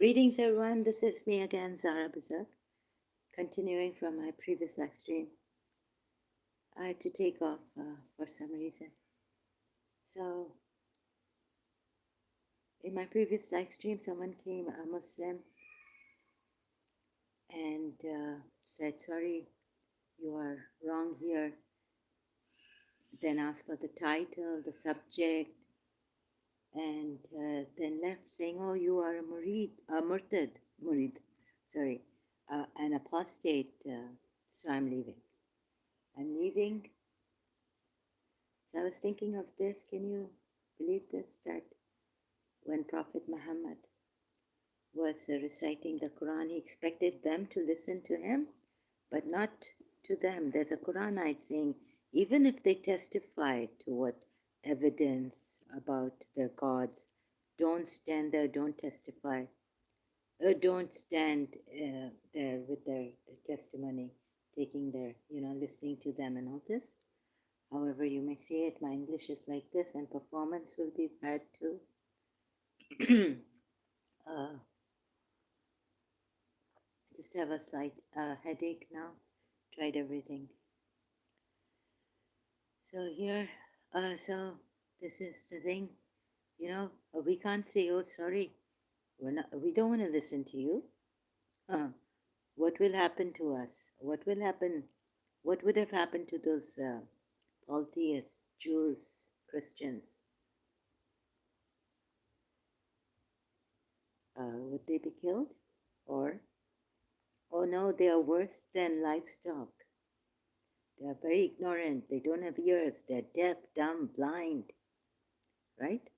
Greetings, everyone. This is me again, Zara Bazak. Continuing from my previous live stream, I had to take off for some reason. So, in my previous live stream, someone came, a Muslim, and said, "Sorry, you are wrong here." Then asked for the title, the subject, and then left saying, "Oh, you are a murid, an apostate. So I'm leaving. I'm leaving." So I was thinking of this. Can you believe this? That when Prophet Muhammad was reciting the Quran, he expected them to listen to him, but not to them. There's a Quran ayat saying, even if they testify to what evidence about their gods, don't stand there, don't testify, don't stand there with their testimony, taking their, listening to them and all this. However you may say it, my English is like this, and performance will be bad too. Just have a slight headache now. Tried everything. So here, so this is the thing. We can't say, "Oh, sorry, we don't want to listen to you." What will happen to us? What will happen? What would have happened to those polytheists, Jews, Christians? Would they be killed? Or, oh no, they are worse than livestock. They are very ignorant. They don't have ears. They're deaf, dumb, blind. Right?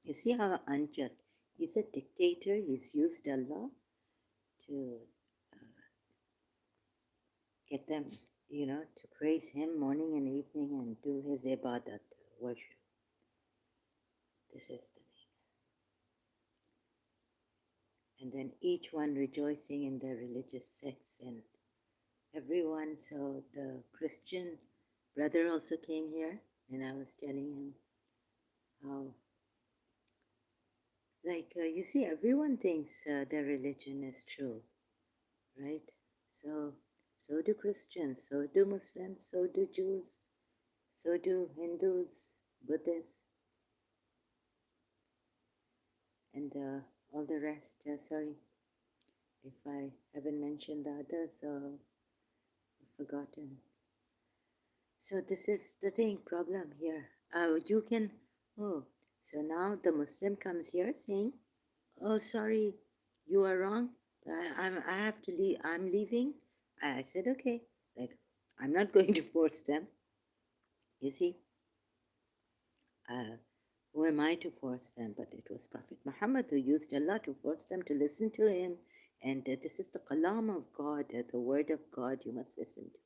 You see how unjust. He's a dictator. He's used Allah to get them, to praise him morning and evening and do his ibadat, worship. This is the thing. And then each one rejoicing in their religious sects and everyone. So the Christian brother also came here, and I was telling him how, you see, everyone thinks their religion is true, right? So do Christians, so do Muslims, so do Jews, so do Hindus, Buddhists, and all the rest. Sorry if I haven't mentioned the others or forgotten. So this is the problem here. So now the Muslim comes here saying, "Oh, sorry, you are wrong. I have to leave. I'm leaving." I said, "Okay." I'm not going to force them. You see, who am I to force them? But it was Prophet Muhammad who used Allah to force them to listen to him. And this is the kalam of God, the word of God you must listen to.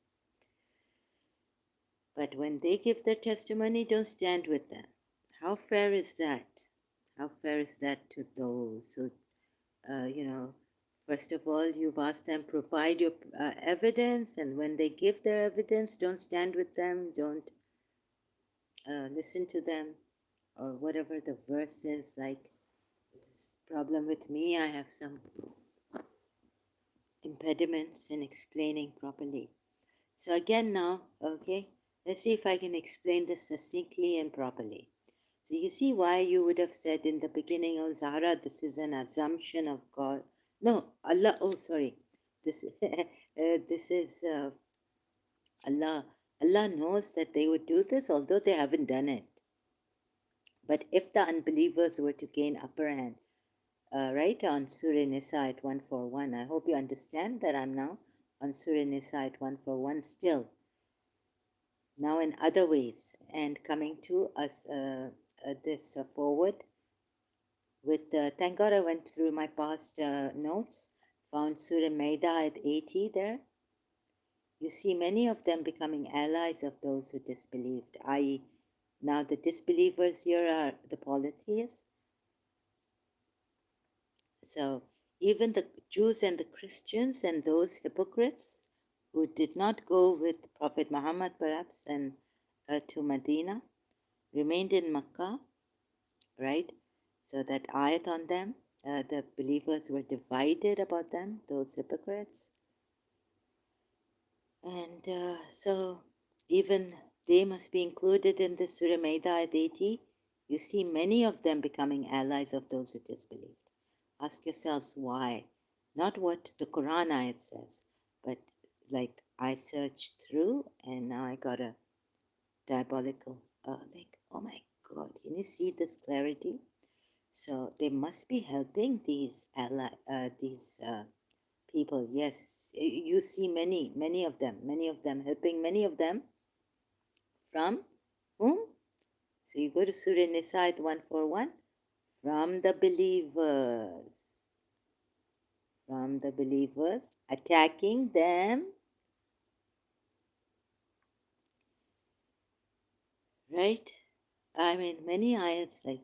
But when they give their testimony, don't stand with them. How fair is that? How fair is that to those who, first of all, you've asked them, provide your evidence, and when they give their evidence, don't stand with them, don't listen to them, or whatever the verse is. Like, this is problem with me, I have some impediments in explaining properly. So again now, okay, let's see if I can explain this succinctly and properly. So you see why you would have said in the beginning, "Oh, Zahra, this is an assumption of God." No, Allah, oh, sorry. This, this is Allah. Allah knows that they would do this, although they haven't done it. But if the unbelievers were to gain upper hand, right, on Surah Nisa at 141, I hope you understand that I'm now on Surah Nisa at 141 still. Now in other ways, and coming to us this forward with thank God I went through my past notes, found Surah Maida at 80 there. You see many of them becoming allies of those who disbelieved, i.e. now the disbelievers here are the polytheists. So even the Jews and the Christians and those hypocrites who did not go with Prophet Muhammad perhaps and to Medina, remained in Makkah, right? So that ayat on them, the believers were divided about them, those hypocrites. And so even they must be included in the Surah Maida at 80. You see many of them becoming allies of those who disbelieved. Ask yourselves why. Not what the Quran ayat says, but like I searched through and now I got a diabolical, like, oh my God, can you see this clarity? So they must be helping these people. Yes, you see many of them helping many of them from whom? So you go to Surah Nisa 141, from the believers, attacking them, right? I mean, many ayats like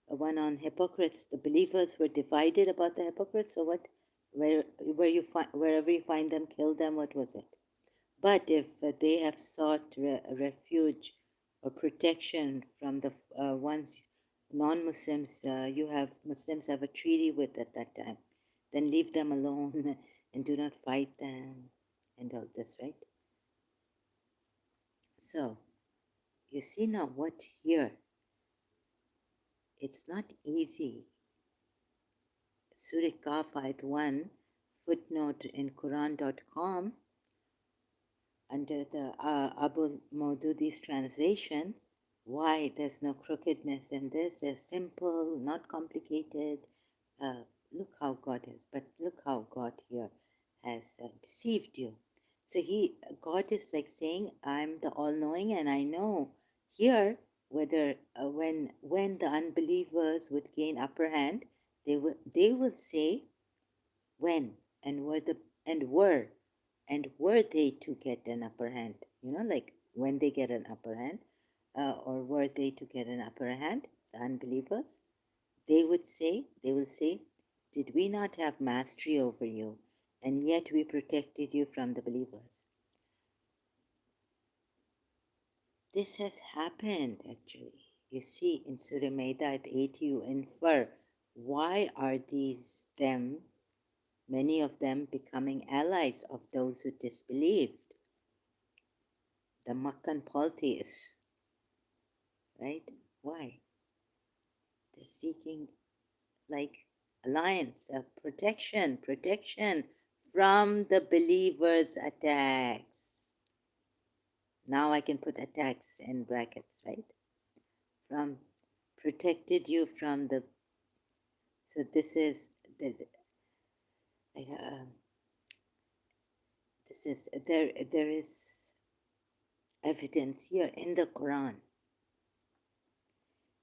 one on hypocrites. The believers were divided about the hypocrites. So what? Wherever you find them, kill them. What was it? But if they have sought refuge or protection from the ones non-Muslims, Muslims have a treaty with at that time, then leave them alone and do not fight them and all this, right? So you see now what here? It's not easy. Surah Kaf ayat 1, footnote in Quran.com, under the Abu Maududi's translation, why there's no crookedness in this. It's simple, not complicated. Look how God is, but look how God here has deceived you. So God is like saying, I'm the all-knowing, and I know here whether when the unbelievers would gain upper hand, they will say when and were the and were they to get an upper hand, like when they get an upper hand, or were they to get an upper hand, the unbelievers, they will say, did we not have mastery over you, and yet we protected you from the believers? This has happened actually. You see, in Surah Maida at 80, you infer why are many of them becoming allies of those who disbelieved, the Makkan polytheists, right? Why? They're seeking like alliance, protection from the believers' attacks. Now I can put attacks in brackets, right? From protected you from the. So this is the. Uh, this is there. There is evidence here in the Quran.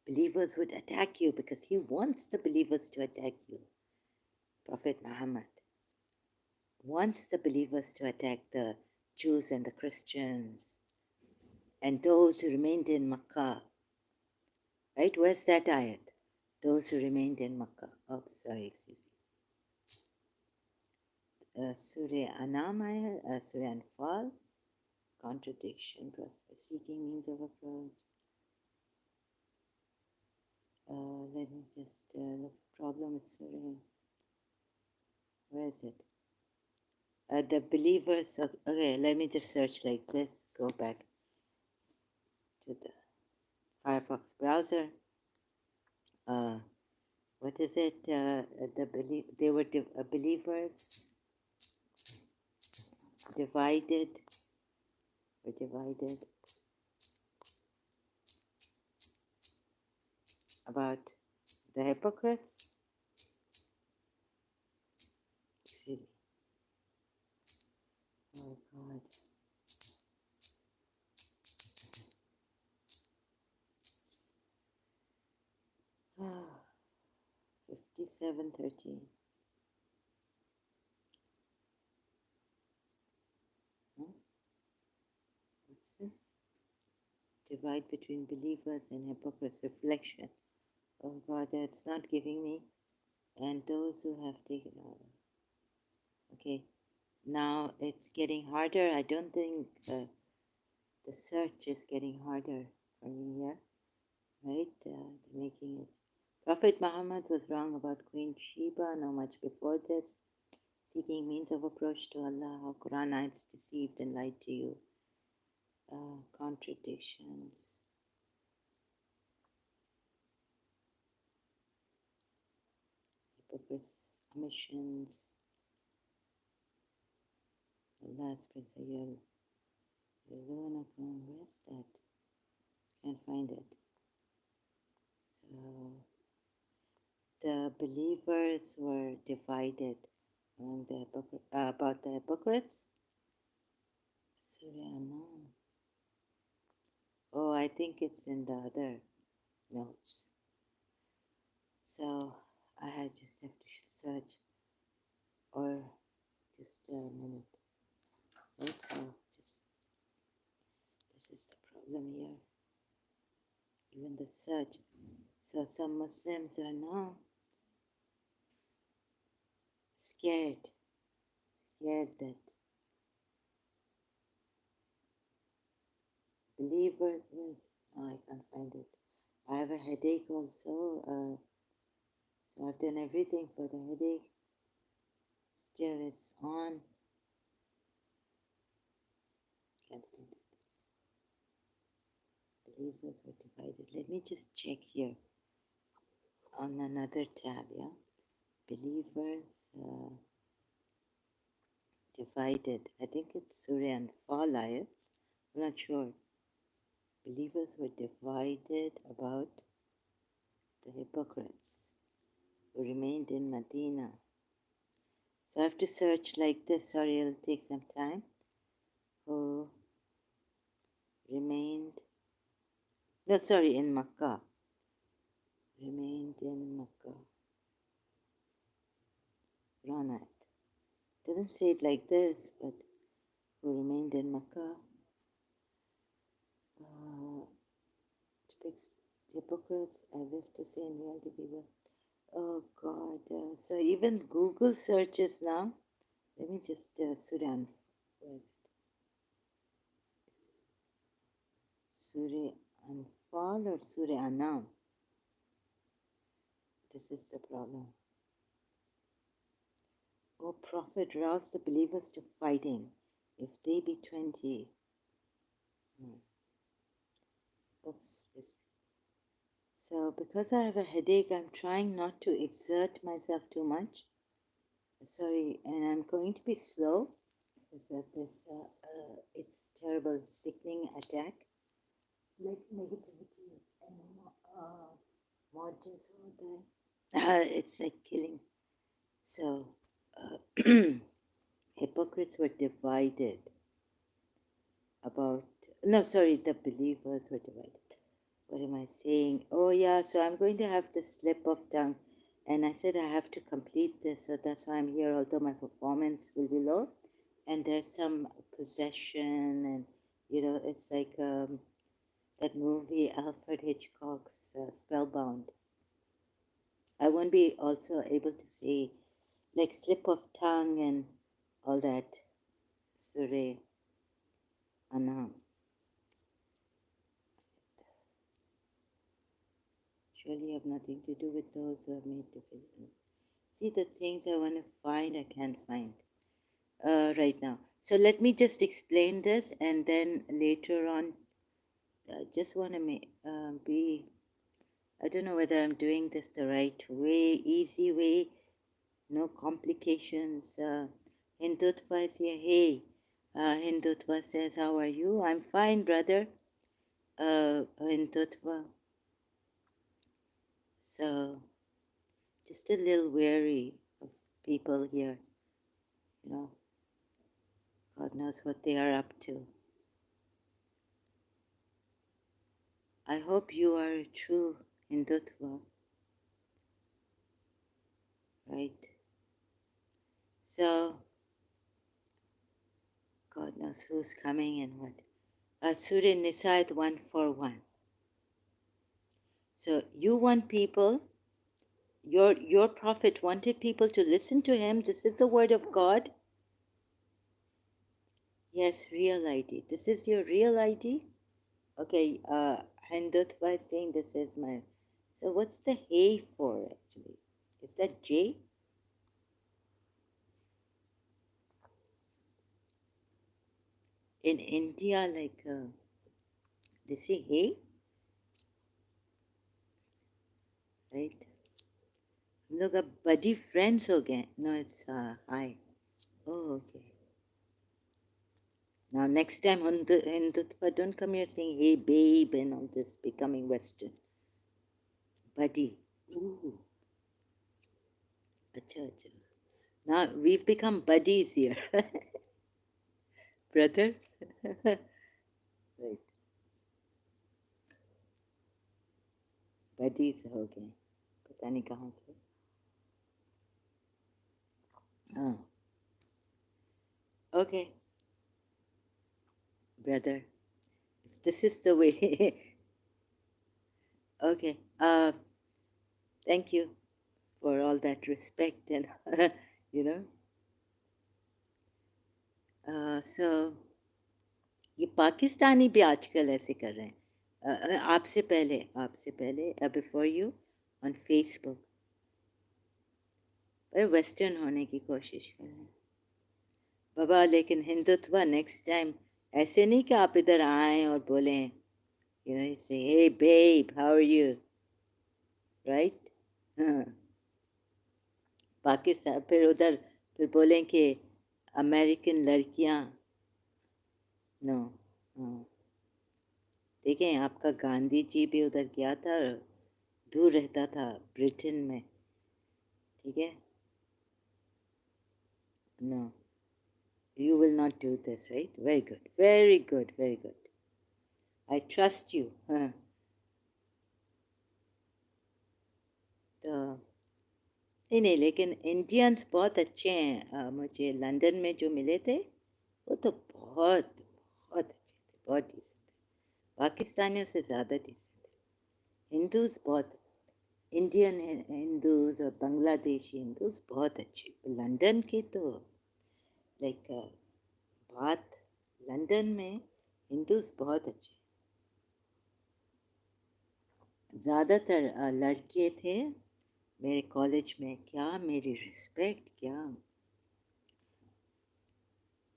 Believers would attack you because he wants the believers to attack you. Prophet Muhammad wants the believers to attack the Jews and the Christians and those who remained in Makkah. Right? Where's that ayat? Those who remained in Makkah. Oh, sorry, excuse me. Surah Anam ayat, Surah Anfal, contradiction, seeking means of approach. Let me just look. Problem with Surah. Where is it? The believers of. Okay, let me just search like this. Go back to the Firefox browser. What is it? They were believers divided. Were divided about the hypocrites. Excuse me. Oh God. 57:13. Huh? What's this? Divide between believers and hypocrites. Reflection. Oh God, that's not giving me. And those who have taken over. Okay. Now it's getting harder. I don't think the search is getting harder for me here. Right? Making it. Prophet Muhammad was wrong about Queen Sheba, no much before this. Seeking means of approach to Allah, how Quranites deceived and lied to you. Contradictions. Hypocrites, omissions. Allah's praise. Where's that? Can't find it. So the believers were divided among the about the hypocrites. Surah no. Oh, I think it's in the other notes. So I just have to search, or just a minute. Also, just this is the problem here. Even the search. So some Muslims are now scared that believers. Oh, I can't find it. I have a headache also. So I've done everything for the headache. Still, it's on. Can't find it. Believers were divided. Let me just check here on another tab. Yeah, believers divided. I think it's Surah and Fall ayats. I'm not sure. Believers were divided about the hypocrites who remained in Medina. So I have to search like this. Sorry, it'll take some time. Who remained, no, sorry, in Makkah. Remained in Makkah. Ronat. Doesn't say it like this, but who remained in Makkah. Depicts hypocrites as if to say in reality people. Oh God. So even Google searches now. Let me just Surah. Where is it? Surah Anfal or Surah Anam? This is the problem. O Prophet, rouse the believers to fighting, if they be 20. Oops. So because I have a headache, I'm trying not to exert myself too much. Sorry, and I'm going to be slow because of this. It's terrible, sickening attack. Like negativity and models all day. It's like killing. So, hypocrites were divided about. No, sorry, the believers were divided. What am I saying? Oh, yeah, so I'm going to have the slip of tongue. And I said I have to complete this, so that's why I'm here, although my performance will be low. And there's some possession, and, it's like that movie, Alfred Hitchcock's Spellbound. I won't be also able to say, like, slip of tongue and all that. Surah Anam. Surely have nothing to do with those who have made different. See, the things I want to find, I can't find right now. So let me just explain this, and then later on, I just want to be, I don't know whether I'm doing this the right way, easy way, no complications. Hindutva is here. Hey, Hindutva says, how are you? I'm fine, brother. Hindutva. So, just a little wary of people here. God knows what they are up to. I hope you are a true Hindutva, right? So, God knows who's coming and what. Surah Nisa 141. So, you want people, your prophet wanted people to listen to him. This is the word of God. Yes, real ID. This is your real ID? Okay, Hindutva is saying this is my So what's the hey for actually? Is that J? In India, like they say hey, right? हम लोग अब buddy friends हो गए. No, it's hi. Oh, okay. Now next time Hindutva, don't come here saying hey babe and all this becoming Western. Buddy. Ooh. Acha, acha. Now we've become buddies here. Brother. Right. Buddies हो गए. पता नहीं कहाँ से. हाँ. Okay, brother. If this is the way. Okay. Thank you for all that respect and you know. So ये पाकिस्तानी भी आजकल ऐसे कर रहे हैं. आपसे पहले बिफोर यू ऑन फेसबुक पर वेस्टर्न होने की कोशिश कर रहे हैं बाबा. लेकिन हिंदुत्व नेक्स्ट टाइम ऐसे नहीं कि आप इधर आए और बोलें you know say hey babe how are you right. हाँ. पाकिस्तान फिर उधर फिर बोलें कि अमेरिकन लड़कियां. नो. हाँ. देखें आपका गांधी जी भी उधर गया था. दूर रहता था ब्रिटेन में. ठीक है. No. You will not do this, right? Very good. Very good. Very good. I trust you. हाँ. तो नहीं नहीं लेकिन इंडियंस बहुत अच्छे हैं. मुझे लंदन में जो मिले थे वो तो बहुत बहुत अच्छे थे. बहुत डिसेंट. पाकिस्तानियों से ज़्यादा डिसेंट. हिंदूज बहुत इंडियन हिंदूज और बांग्लादेशी हिंदूज बहुत अच्छे. लंदन के तो लाइक बात लंदन में हिंदूज बहुत अच्छे. ज़्यादातर लड़के थे मेरे कॉलेज में. क्या मेरी रिस्पेक्ट. क्या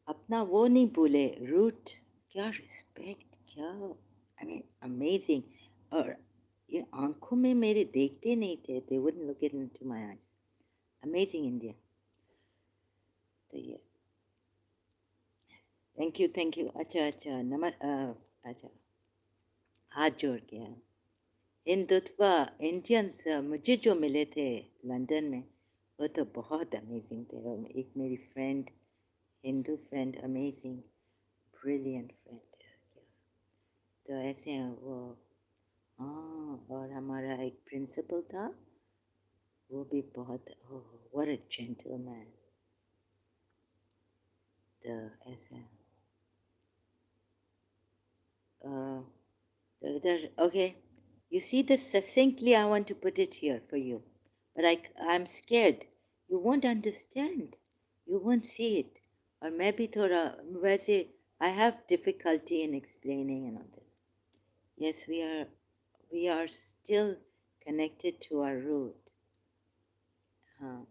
अपना वो नहीं भूले रूट. क्या रिस्पेक्ट. क्या आई मीन अमेजिंग. और ये आंखों में मेरे देखते नहीं थे. They wouldn't look into my eyes. Amazing India. तो ये थैंक यू. अच्छा अच्छा अच्छा हाथ जोड़ के. हिंदुत्व इंडियंस मुझे जो मिले थे लंदन में वो तो बहुत अमेजिंग थे. और एक मेरी friend Hindu friend amazing brilliant friend. तो ऐसे हैं वो. हाँ. और हमारा एक प्रिंसिपल था वो भी बहुत व्हाट अ जेंटलमैन. तो ऐसे तो इधर okay. You see this succinctly. I want to put it here for you, but I'm scared you won't understand. You won't see it. और मैं भी थोड़ा वैसे I have difficulty in explaining and all this. Yes, we are still connected to our root. हाँ.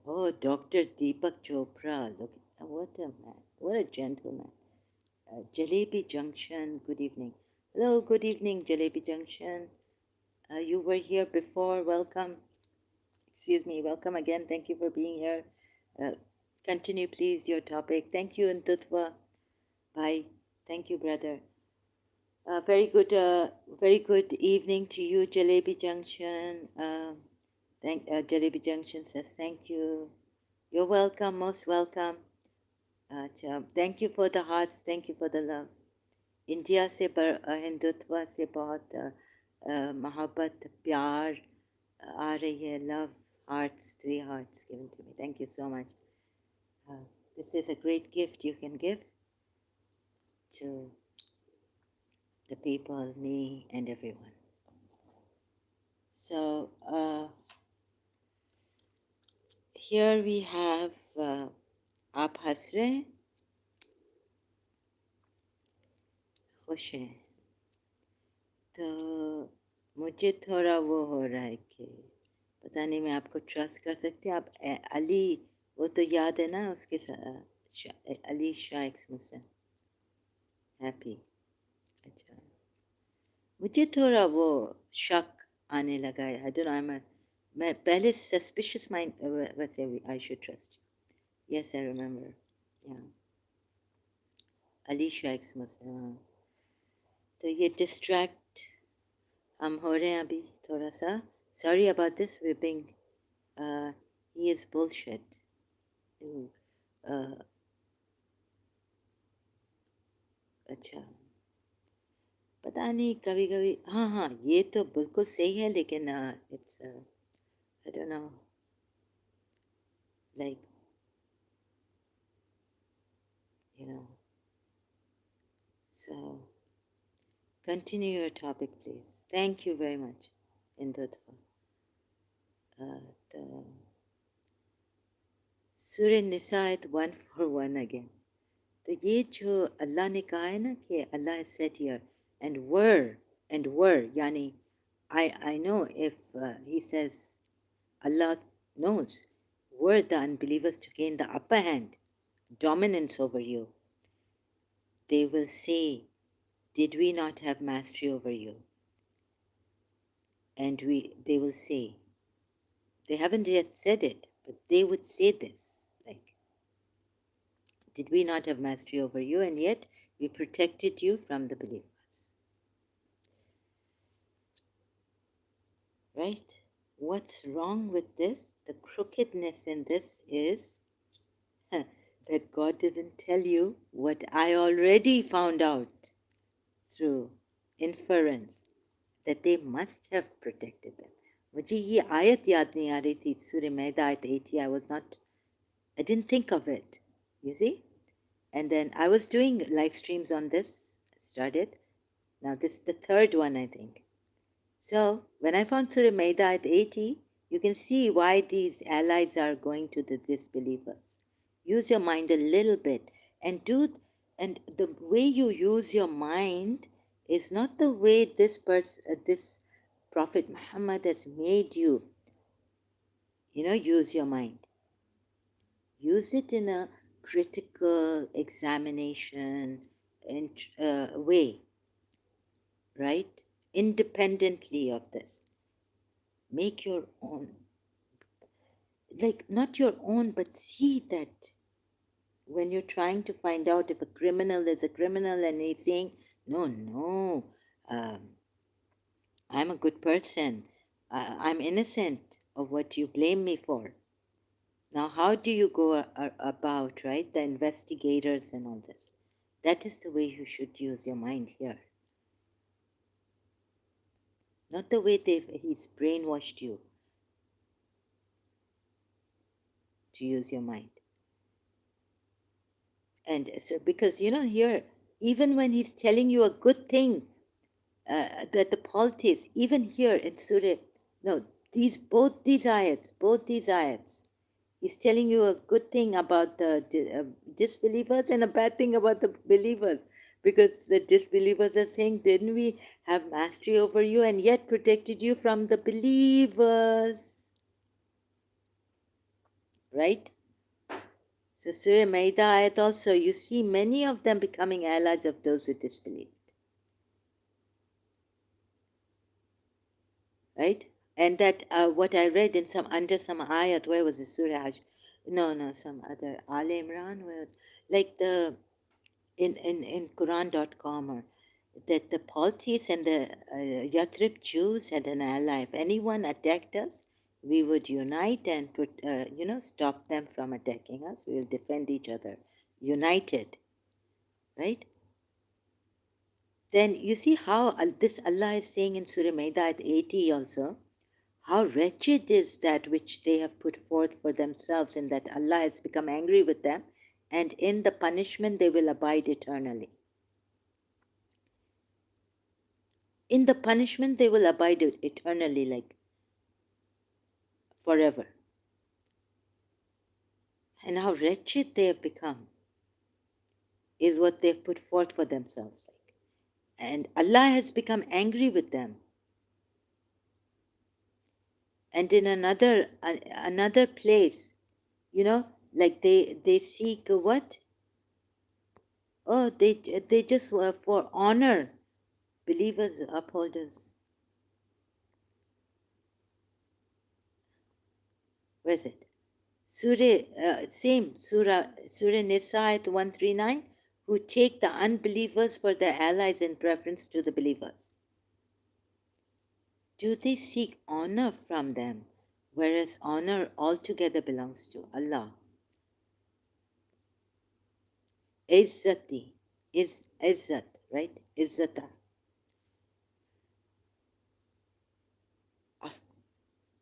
Oh, Dr. Deepak Chopra. Look, what a man. What a gentleman. Jalebi Junction. Good evening. Hello, good evening, Jalebi Junction. You were here before. Welcome. Excuse me. Welcome again. Thank you for being here. Continue, please, your topic. Thank you, Ntutwa. Bye. Thank you, brother. Very good evening to you, Jalebi Junction. Jalebi Junction says thank you. You're welcome, most welcome. Thank you for the hearts. Thank you for the love. India से हिंदुत्व से बहुत मोहब्बत प्यार आ रही है. Love hearts, 3 hearts given to me. Thank you so much. This is a great gift you can give to the people, me, and everyone. So here we have आप हंस रहे हैं. खुश हैं. तो मुझे थोड़ा वो हो रहा है कि पता नहीं मैं आपको ट्रस्ट कर सकती हूँ। आप अली, वो तो याद है ना उसके साथ अली शाह एक्स मुस्लिम हैप्पी। अच्छा, मुझे थोड़ा वो शक आने लगा है। आई डोंट नो, मैं पहले सस्पिशियस माइंड वैसे I should trust. Yes I remember, या अली शाह एक्स मुस्लिम। तो ये डिस्ट्रैक्ट हम हो रहे हैं अभी थोड़ा सा। Sorry about this, we being he is bullshit. अच्छा, पता नहीं कभी कभी, हाँ हाँ ये तो बिल्कुल सही है, लेकिन it's I don't know, like you know, so continue your topic please. Thank you very much Indut for the Surah Nisa 141 again. तो ये जो अल्लाह ने कहा है ना कि अल्लाह has said here and were यानी I know if he says Allah knows, were the unbelievers to gain the upper hand, dominance over you, they will say, did we not have mastery over you? And they will say, they haven't yet said it, but they would say this, like, did we not have mastery over you, and yet we protected you from the believers? Right? What's wrong with this? The crookedness in this is that God didn't tell you what I already found out through inference, that they must have protected them. मुझे ये आयत याद नहीं आ रही थी, सूर्य मैदा आयत 80. I didn't think of it, you see? And then I was doing live streams on this, started. Now this is the third one, I think. So when I found Surah Maida at 80, you can see why these allies are going to the disbelievers. Use your mind a little bit and and the way you use your mind is not the way this this Prophet Muhammad has made you. Use your mind. Use it in a critical examination and way, right? Independently of this. Make your own, like not your own, but see that when you're trying to find out if a criminal is a criminal and he's saying, no, um, I'm a good person, I'm innocent of what you blame me for. Now, how do you go about, right? The investigators and all this. That is the way you should use your mind here. Not the way he's brainwashed you to use your mind. And so, because, here, even when he's telling you a good thing, that the politics, even here in Surah, no, both these ayats, he's telling you a good thing about the disbelievers and a bad thing about the believers. Because the disbelievers are saying, didn't we have mastery over you and yet protected you from the believers? Right? So Surah Maida ayat also, you see many of them becoming allies of those who disbelieve. Right? And that what I read in under some ayat, where was it? Surah no, some other Al Imran, where like the in Quran.com, or that the Paltis and the Yathrib Jews had an ally. If anyone attacked us, we would unite and stop them from attacking us. We will defend each other, united, right? Then you see how this Allah is saying in Surah Maida at 80 also, how wretched is that which they have put forth for themselves, and that Allah has become angry with them, and in the punishment they will abide eternally. In the punishment they will abide eternally, like forever. And how wretched they have become is what they've put forth for themselves. And Allah has become angry with them. And in another place, like they seek what? Oh, they just were for honor, believers, upholders. Where's it? Surah Nisa ayat 139, who take the unbelievers for their allies in preference to the believers. Do they seek honor from them, whereas honor altogether belongs to Allah? Izzati is Izzat, right? Izzata.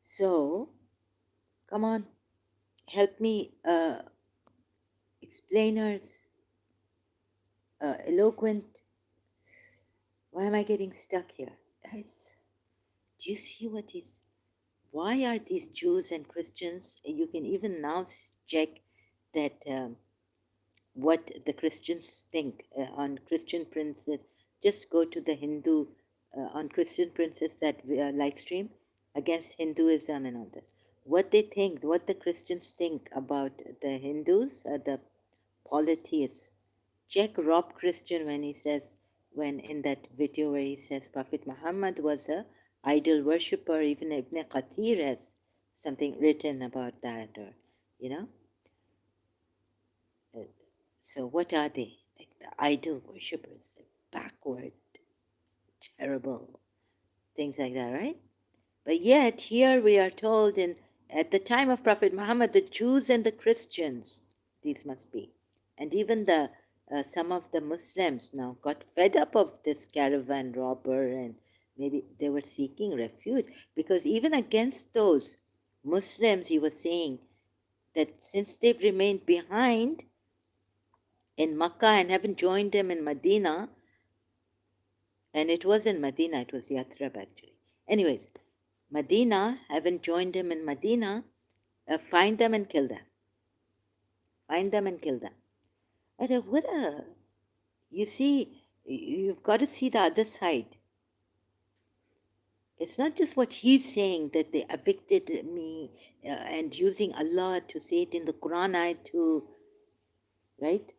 So, come on, help me, explainers, eloquent. Why am I getting stuck here? Guys, do you see what is? Why are these Jews and Christians? You can even now check that what the Christians think on Christian Princess. Just go to the Hindu on Christian Princess, that live stream against Hinduism and all that. What they think, what the Christians think about the Hindus, the polytheists. Check Rob Christian when he says, when in that video where he says Prophet Muhammad was a idol worshipper. Even Ibn Qatir has something written about that, or you know. So what are they? Like the idol worshippers, backward, terrible things like that, right? But yet here we are told in at the time of Prophet Muhammad, the Jews and the Christians, these must be, and even the some of the Muslims now got fed up of this caravan robber, and maybe they were seeking refuge, because even against those Muslims, he was saying that since they've remained behind in Makkah and haven't joined him in Medina, and it was in Medina, it was Yathrib actually. Anyways, Medina, haven't joined him in Medina, find them and kill them. Find them and kill them. And what a, you see, you've got to see the other side. It's not just what he's saying that they evicted me and using Allah to say it in the Quran ayat too, right?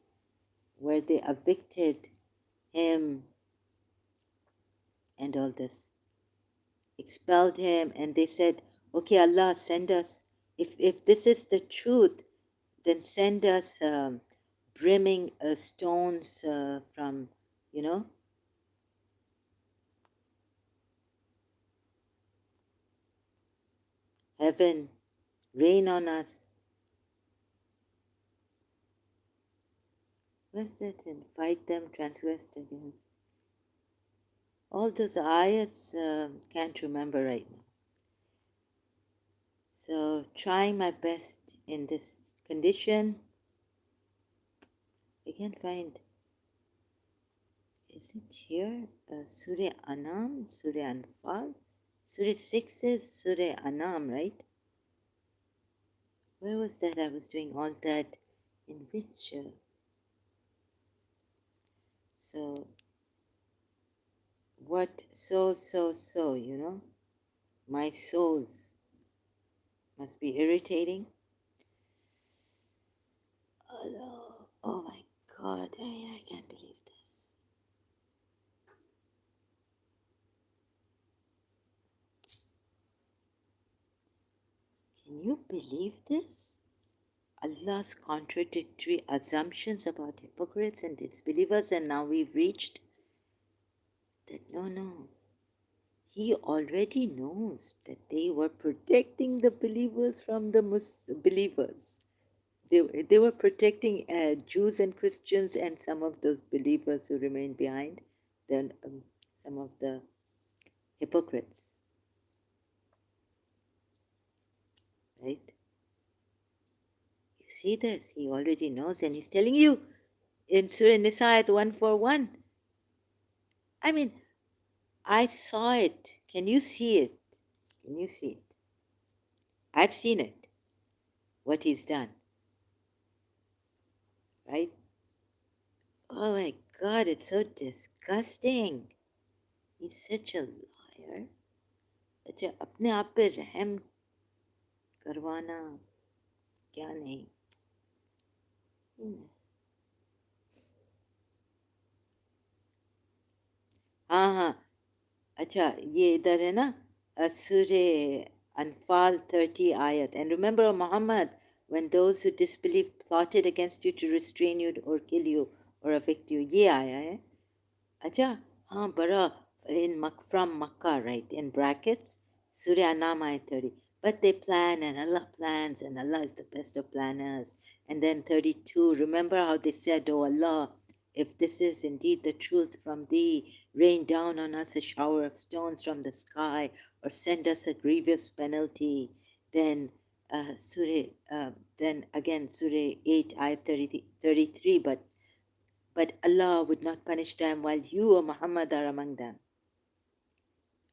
Where they evicted him and all this, expelled him, and they said, okay, Allah, send us, if this is the truth, then send us brimming stones from, you know, heaven, rain on us. Where's it? And fight them, transgressed against. All those ayats can't remember right now. So trying my best in this condition. I can't find. Is it here? Surah Anam, Surah Anfal. Surah 6 is Surah Anam, right? Where was that? I was doing all that in which? So, what? So, you know? My souls must be irritating. Oh my God, I can't believe this. Can you believe this? Allah's contradictory assumptions about hypocrites and disbelievers, and now we've reached that no. He already knows that they were protecting the believers from the believers. They were protecting Jews and Christians and some of those believers who remained behind, then some of the hypocrites, right? You see this, he already knows, and he's telling you in Surah Nisa at 141. I mean, I saw it. Can you see it? Can you see it? I've seen it, what he's done, right? Oh my God, it's so disgusting. He's such a liar. अच्छा अपने आप पे रहम करवाना क्या नहीं. हाँ हाँ. अच्छा ये इधर है ना. सूर्य Anfal 30 ayat. And remember, O Muhammad, when those who disbelieved plotted against you to restrain you or kill you or evict you. ये आया है. अच्छा. हाँ बड़ा. From Makkah, right? In brackets. Surah Anam ayat 30. But they plan and Allah plans and Allah is the best of planners. And then 32. Remember how they said, "Oh Allah, if this is indeed the truth from thee, rain down on us a shower of stones from the sky or send us a grievous penalty." Then then again Surah 8 ayat 33. But Allah would not punish them while you, O Muhammad, are among them.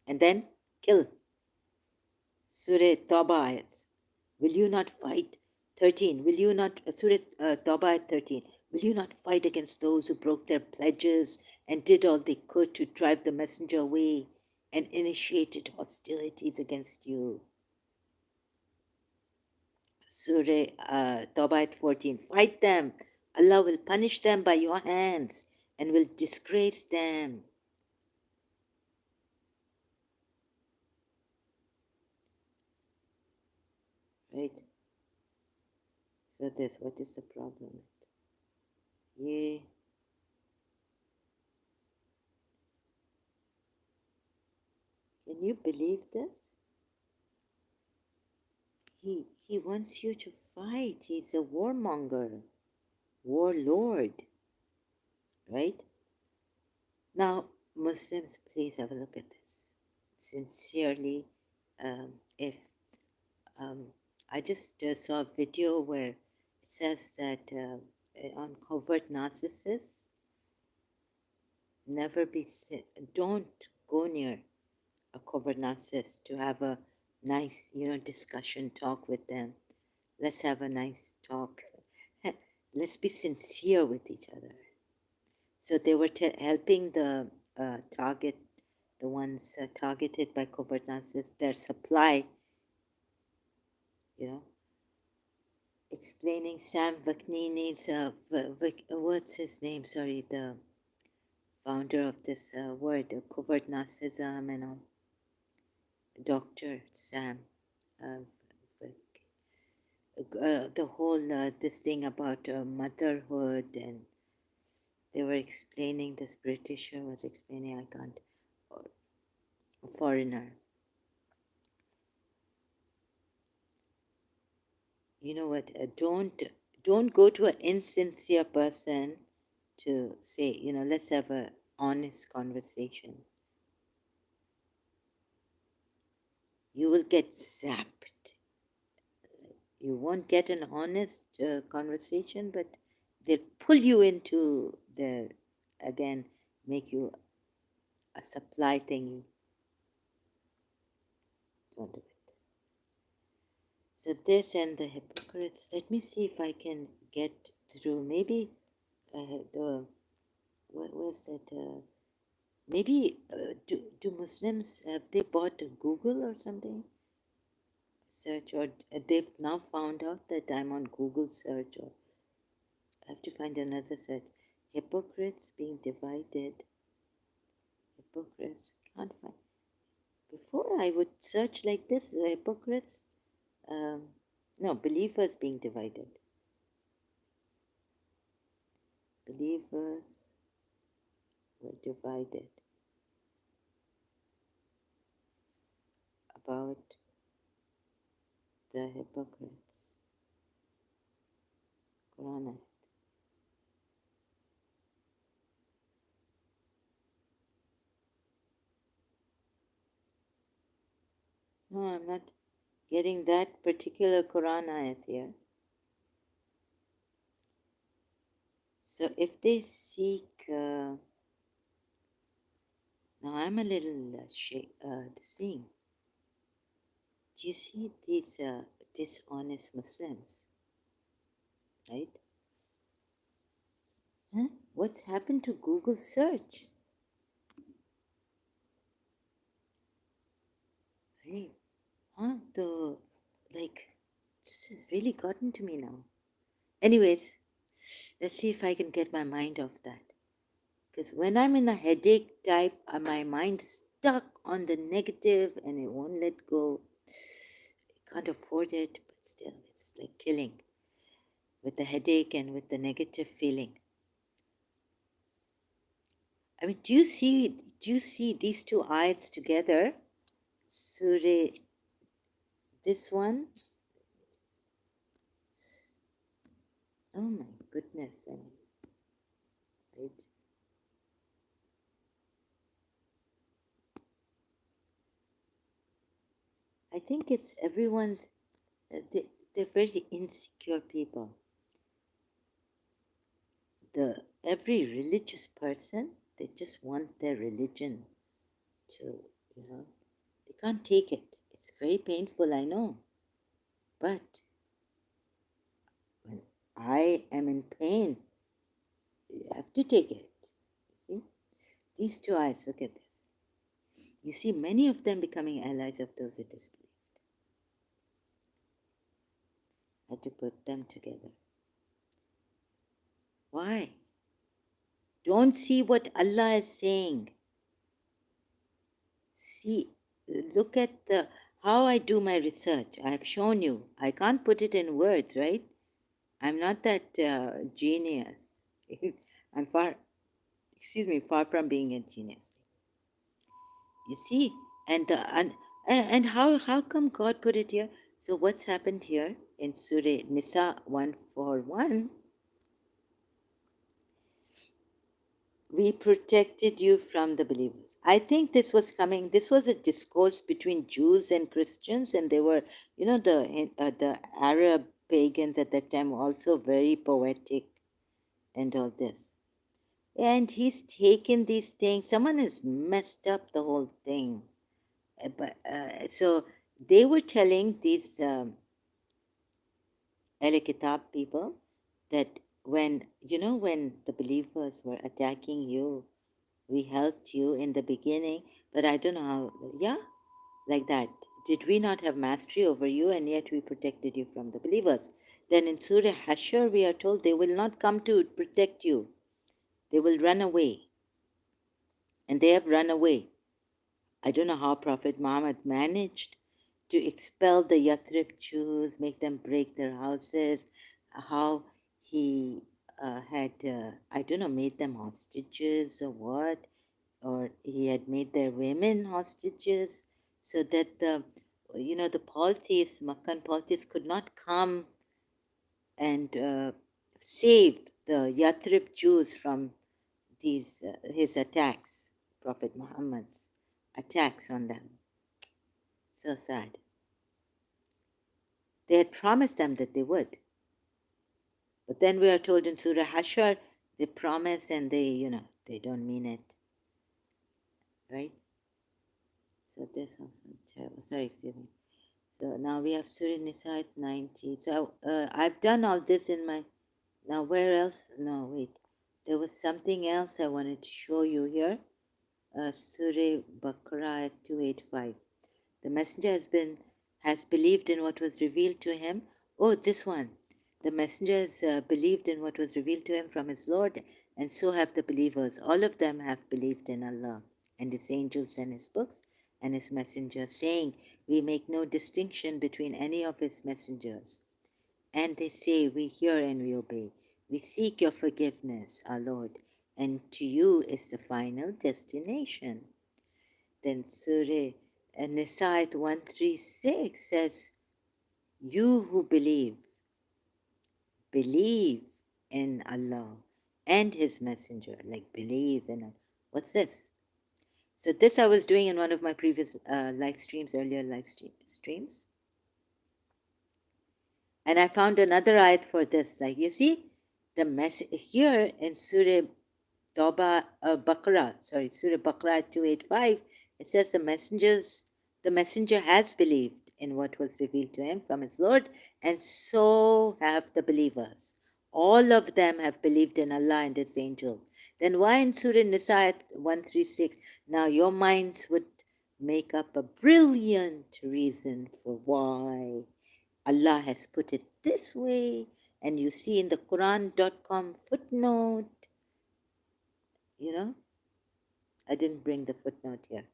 And then kill. Surah Tawbah ayats. Will you not fight? 13. Will you not, Surah Tawbah ayat 13. Will you not fight against those who broke their pledges and did all they could to drive the messenger away and initiated hostilities against you? Surah Tawbah ayat 14. Fight them. Allah will punish them by your hands and will disgrace them. Right? So this, what is the problem? Yeah. Can you believe this? He wants you to fight. He's a warmonger, warlord, right? Now, Muslims, please have a look at this. Sincerely, if I just saw a video where it says that on covert narcissists, never be, don't go near a covert narcissist to have a nice, discussion talk with them. Let's have a nice talk. Let's be sincere with each other. So they were helping the the ones targeted by covert narcissists, their supply, you know, explaining Sam Vaknini's, what's his name? Sorry, the founder of this word, covert narcissism and all. Dr. Sam. Uh, the whole this thing about motherhood, and they were explaining, this Britisher was explaining, I can't, or a foreigner. You know what? Don't go to an insincere person to say, let's have a honest conversation. You will get zapped. You won't get an honest conversation, but they'll pull you into their, again, make you a supply thingy. Don't do it. So this and the hypocrites. Let me see if I can get through. Maybe what was that? Maybe do Muslims, have they bought Google or something? Search, or they've now found out that I'm on Google search, or I have to find another search. Hypocrites being divided. Hypocrites can't find. Before I would search like this, hypocrites. No, believers being divided. Believers were divided about the hypocrites. Quran. No, I'm not getting that particular Quran ayat here. So if they seek, now I'm a little seeing. Do you see these dishonest Muslims? Right? Huh? What's happened to Google search? Hey, huh? This has really gotten to me now. Anyways, let's see if I can get my mind off that. Because when I'm in a headache type, my mind is stuck on the negative and it won't let go. I can't afford it, but still, it's like killing with the headache and with the negative feeling. I mean, do you see these two ayats together? Surah, this one. Oh my goodness! I mean, right? I think it's everyone's. They're very insecure people. Every religious person, they just want their religion to, you know, they can't take it. It's very painful, I know. But when I am in pain, you have to take it. See? These two eyes, look at this. You see many of them becoming allies of those who disbelieved. I had to put them together. Why? Don't see what Allah is saying. See, look at how I do my research. I've shown you. I can't put it in words, right? I'm not that genius. I'm far from being a genius. You see, and how come God put it here? So what's happened here in Surah Nisa 141? We protected you from the believers. I think this was coming. This was a discourse between Jews and Christians, and they were, the Arab pagans at that time were also very poetic and all this. And he's taken these things. Someone has messed up the whole thing. So they were telling these Al Kitab people that when the believers were attacking you, we helped you in the beginning, but I don't know how. Yeah, like that. Did we not have mastery over you, and yet we protected you from the believers? Then in Surah Hashar, we are told they will not come to protect you. They will run away. And they have run away. I don't know how Prophet Muhammad managed to expel the Yathrib Jews, make them break their houses, how he had, I don't know, made them hostages or what, or he had made their women hostages so that the polytheists, Makkan polytheists, could not come and save the Yathrib Jews from these his attacks, Prophet Muhammad's attacks on them. So sad. They had promised them that they would. But then we are told in Surah Hashar, they promise and they don't mean it. Right? So this also is terrible. Sorry, excuse me. So now we have Surah Nisa 90. So I've done all this in my... Now where else? No, wait. There was something else I wanted to show you here. Surah Baqarah at 285. The messenger has believed in what was revealed to him. Oh, this one. The messenger has believed in what was revealed to him from his Lord, and so have the believers. All of them have believed in Allah and his angels and his books and his messengers, saying, we make no distinction between any of his messengers. And they say, we hear and we obey. We seek your forgiveness, our Lord, and to you is the final destination. Then Surah Nisa 136 says, you who believe in Allah and his messenger, like believe in... What's this? So this I was doing in one of my previous earlier live streams. And I found another ayat for this. Like you see, here in Surah Baqarah, Surah Baqarah 285, it says the messenger has believed in what was revealed to him from his Lord, and so have the believers. All of them have believed in Allah and His angels. Then why in Surah Nisa 136? Now your minds would make up a brilliant reason for why Allah has put it this way. And you see in the Quran.com footnote, you know, I didn't bring the footnote here,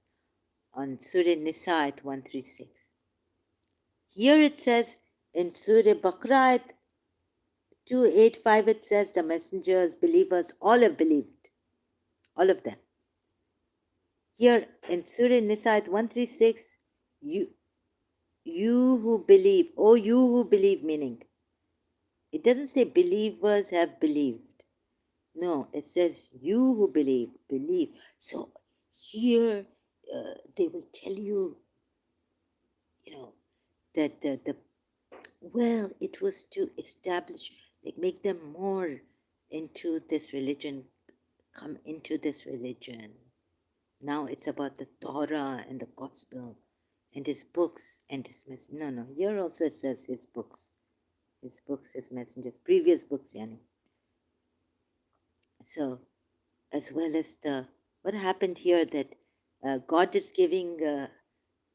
on Surah Nisa 136. Here it says in Surah Baqarah 285, it says the messengers, believers, all have believed. All of them. Here in Surah Nisa 136, you who believe, oh you who believe, meaning it doesn't say believers have believed. No, it says you who believe, believe. So here they will tell you, that well, it was to establish, like make them more into this religion, come into this religion. Now it's about the Torah and the Gospel and his books and his messengers. No, here also it says his books. His books, his messengers, previous books, yani. So, as well as what happened here, that God is giving,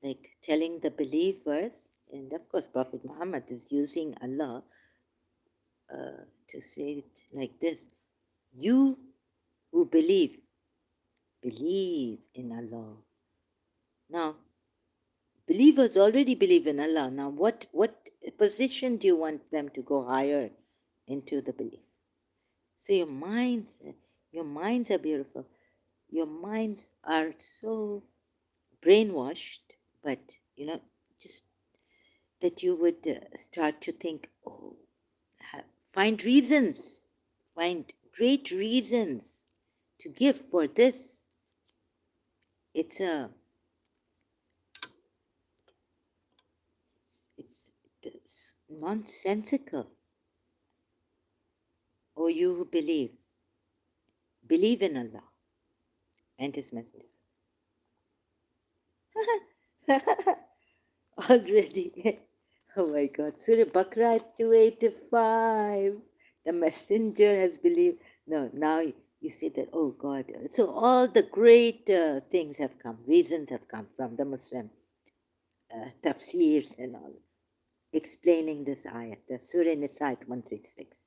like telling the believers, and of course Prophet Muhammad is using Allah to say it like this: you who believe in Allah. Now, believers already believe in Allah. Now, what position do you want them to go higher into the belief? So your minds are beautiful. Your minds are so brainwashed, but just that you would start to think, oh, find reasons, find great reasons to give for this. It's nonsensical. Oh, you who believe in Allah and His Messenger. Already. Oh my God. Surah Baqarah 285. The Messenger has believed. No, now you see that, oh God. So all the great things have come, reasons have come from the Muslim tafsirs and all, explaining this ayat, the Surah Nisa 136.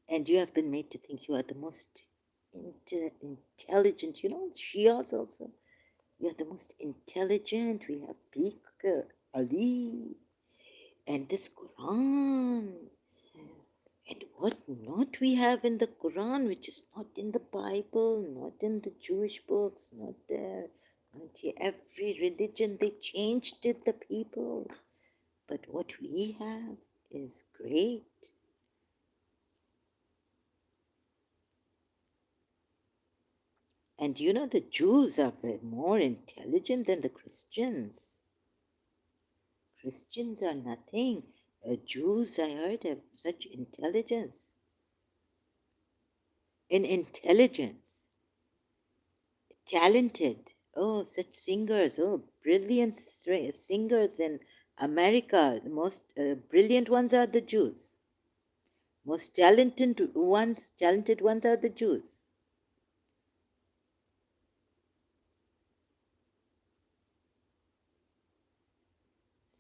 And you have been made to think you are the most intelligent. Shias also. We are the most intelligent. We have peak Ali and this Quran. And what not we have in the Quran, which is not in the Bible, not in the Jewish books, not there. Not here. Every religion, they changed it, the people. But what we have is great. And the Jews are more intelligent than the Christians. Christians are nothing. Jews, I heard, have such intelligence. In intelligence. Talented. Oh, such singers. Oh, brilliant singers in America. The most brilliant ones are the Jews. Most talented ones are the Jews.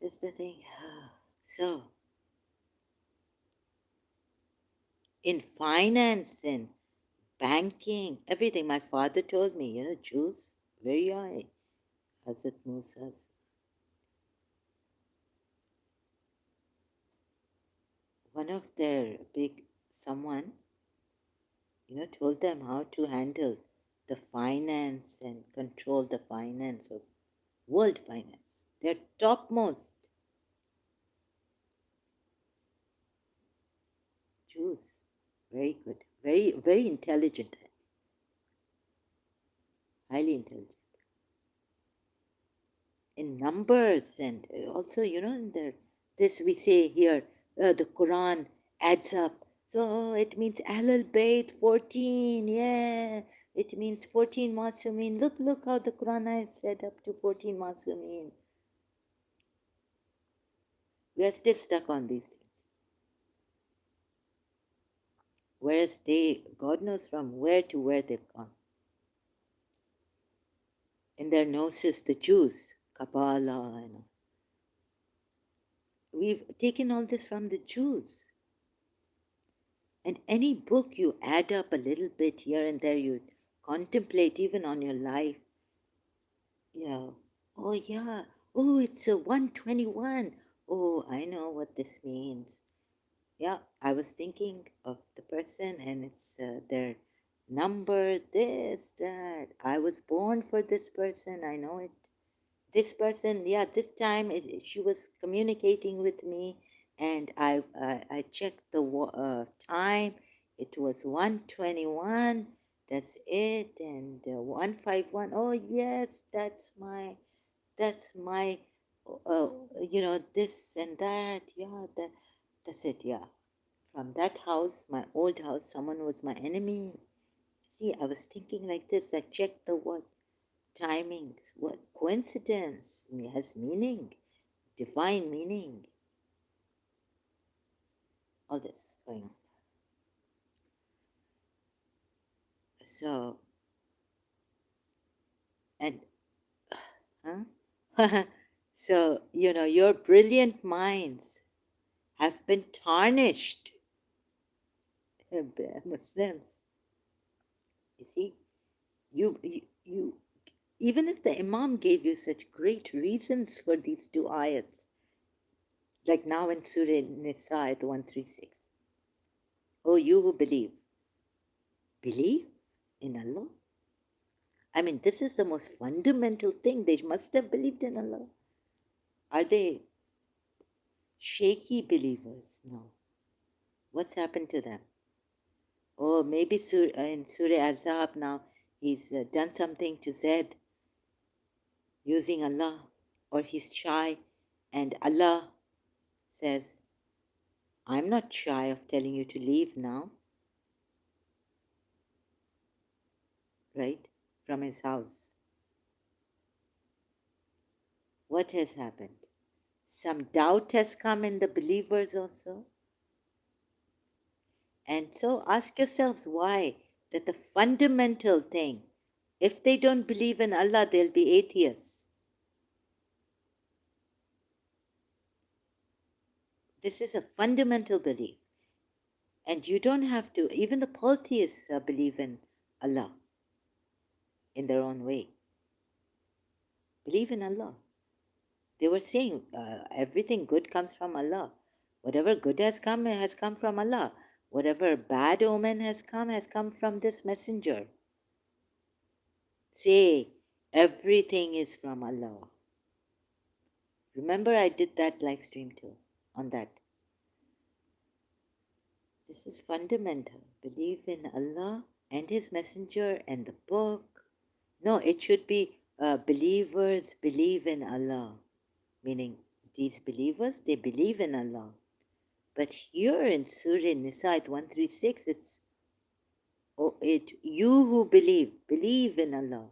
That's the thing. So, in finance and banking, everything, my father told me, Jews, very high. Hazrat Musa's. One of their someone, told them how to handle the finance and control the finance of world finance. They're topmost. Jews. Very good. Very, very intelligent. Highly intelligent. In numbers, and also, in this we say here, the Quran adds up. So it means Ahlul Bayt 14, yeah. It means 14 Masumin. Look how the Quran has said up to 14 Masumin. We are still stuck on these things. Whereas they, God knows from where to where they've gone. In their gnosis, the Jews, Kabbalah, and we've taken all this from the Jews. And any book you add up a little bit here and there, you contemplate even on your life, you know, oh yeah, oh, it's a 121. Oh, I know what this means. Yeah, I was thinking of the person and it's their number, this, that. I was born for this person, I know it. This person, yeah, this time she was communicating with me, and I checked the time. It was 121. That's it, and 151. Oh yes, that's my, uh, this and that. Yeah, that's it. Yeah, from that house, my old house, someone was my enemy. See, I was thinking like this. I checked the what timings, what coincidence has meaning, divine meaning, all this going on. So, and, huh? So, your brilliant minds have been tarnished, Muslims. You see, you, even if the Imam gave you such great reasons for these two ayats, like now in Surah Nisa, ayat 136. Oh, you who believe in Allah. I mean, this is the most fundamental thing. They must have believed in Allah. Are they shaky believers? No. What's happened to them? Oh, maybe in Surah Azab now, he's done something to Zaid using Allah, or he's shy, and Allah says, I'm not shy of telling you to leave now, right? From his house. What has happened? Some doubt has come in the believers also. And so ask yourselves why. That the fundamental thing, if they don't believe in Allah, they'll be atheists. This is a fundamental belief. And you don't have to, even the polytheists believe in Allah in their own way. Believe in Allah. They were saying everything good comes from Allah. Whatever good has come from Allah. Whatever bad omen has come from this messenger. Say, everything is from Allah. Remember, I did that live stream too on that. This is fundamental. Believe in Allah and His Messenger and the book. No, it should be believers believe in Allah. Meaning, these believers, they believe in Allah. But here in Surah Nisa 136, it's you who believe in Allah.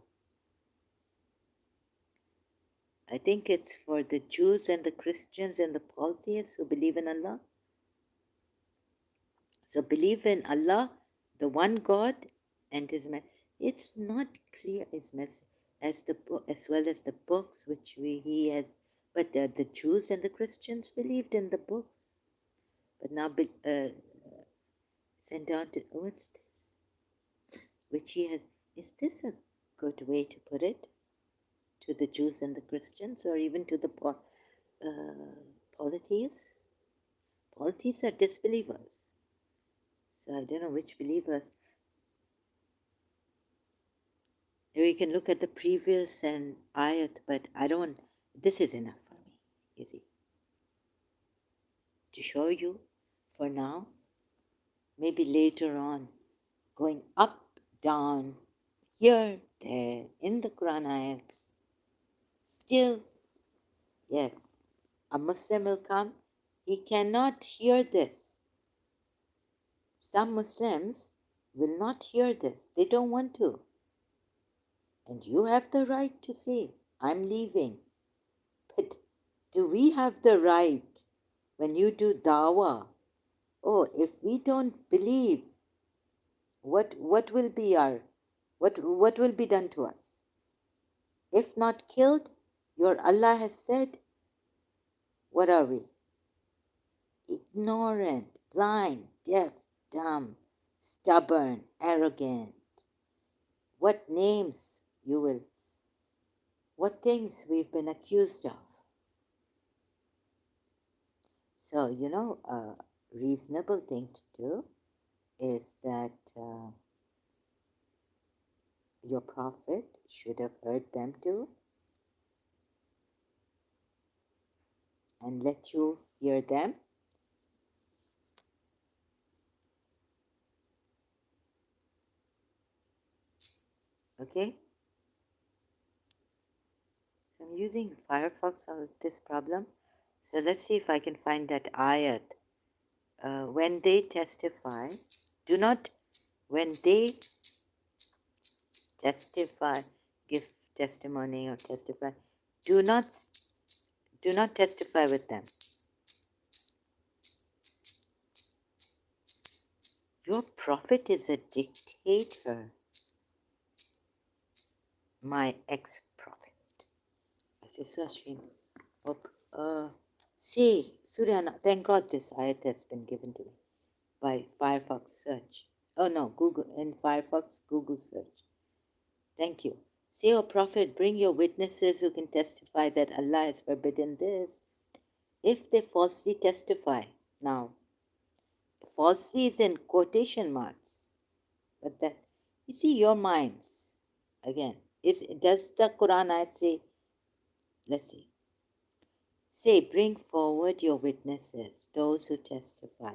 I think it's for the Jews and the Christians and the polytheists who believe in Allah. So believe in Allah, the one God, and His message. It's not clear His message as the book, as well as the books which He has. But the Jews and the Christians believed in the books. But now sent down to what's this? Which He has. Is this a good way to put it? To the Jews and the Christians, or even to the polytheists? Polytheists are disbelievers. So I don't know which believers. We can look at the previous and ayat, but I don't. This is enough for me, you see. To show you for now, maybe later on, going up, down, here, there, in the Quran ayats. Still, yes, a Muslim will come, he cannot hear this. Some Muslims will not hear this. They don't want to. And you have the right to say, I'm leaving. But do we have the right When you do dawah, oh, if we don't believe, what will be our, what will be done to us? If not killed, your Allah has said, what are we? Ignorant, blind, deaf, dumb, stubborn, arrogant. What names you will, what things we've been accused of. So, a reasonable thing to do is that your prophet should have heard them too and let you hear them. Okay? So I'm using Firefox on this problem. So let's see if I can find that ayat. When they testify, do not, when they testify, give testimony or testify, do not, do not testify with them. Your prophet is a dictator, my ex-prophet. See, Suryana, thank God this ayat has been given to me by Firefox search. Oh no, Google, in Firefox, Google search. Thank you. Say, O Prophet, bring your witnesses who can testify that Allah has forbidden this. If they falsely testify, now, falsely is in quotation marks, but that, you see, your minds, again, does the Quran ayat say, let's see, say, bring forward your witnesses, those who testify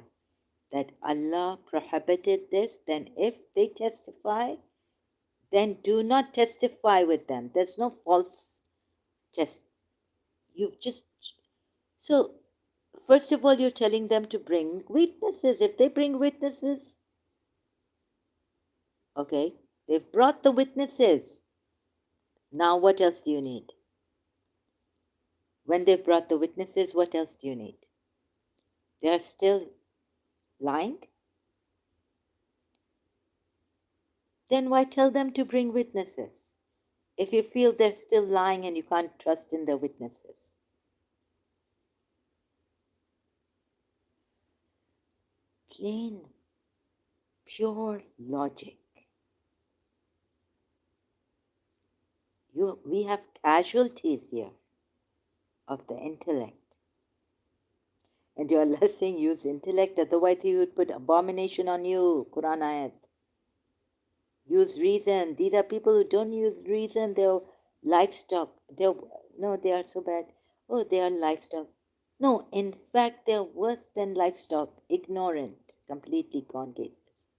that Allah prohibited this, then if they testify, then do not testify with them. There's no false test. You've just, so first of all, you're telling them to bring witnesses. If they bring witnesses, okay, they've brought the witnesses. Now, what else do you need? When they've brought the witnesses, what else do you need? They're still lying? Then why tell them to bring witnesses? If you feel they're still lying and you can't trust in the witnesses. Plain, pure logic. We have casualties here of the intellect. And you're Allah saying use intellect, otherwise He would put abomination on you. Quran ayat. Use reason. These are people who don't use reason. They're livestock. They are so bad. Oh, they are livestock. No, in fact, they're worse than livestock. Ignorant. Completely gone cases.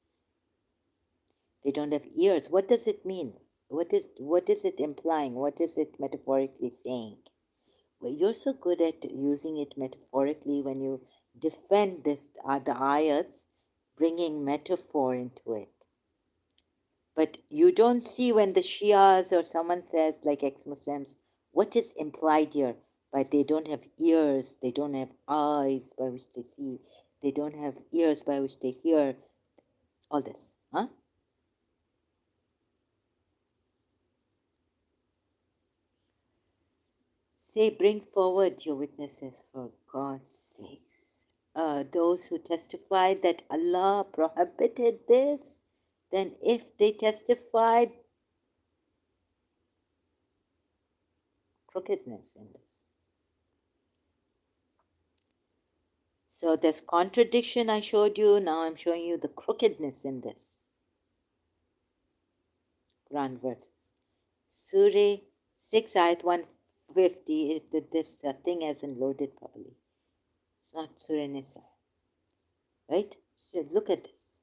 They don't have ears. What does it mean? What is it implying? What is it metaphorically saying? Well, you're so good at using it metaphorically when you defend this, the ayats, bringing metaphor into it. But you don't see when the Shias or someone says, like ex-Muslims, what is implied here? But they don't have ears, they don't have eyes by which they see, they don't have ears by which they hear, all this, huh? Say, bring forward your witnesses for God's sake. Those who testify that Allah prohibited this, then if they testified crookedness in this. So there's contradiction I showed you, now I'm showing you the crookedness in this. Quran verses. Surah 6 ayat 150, this thing hasn't loaded properly. It's not Surah Nisa. Right? So look at this.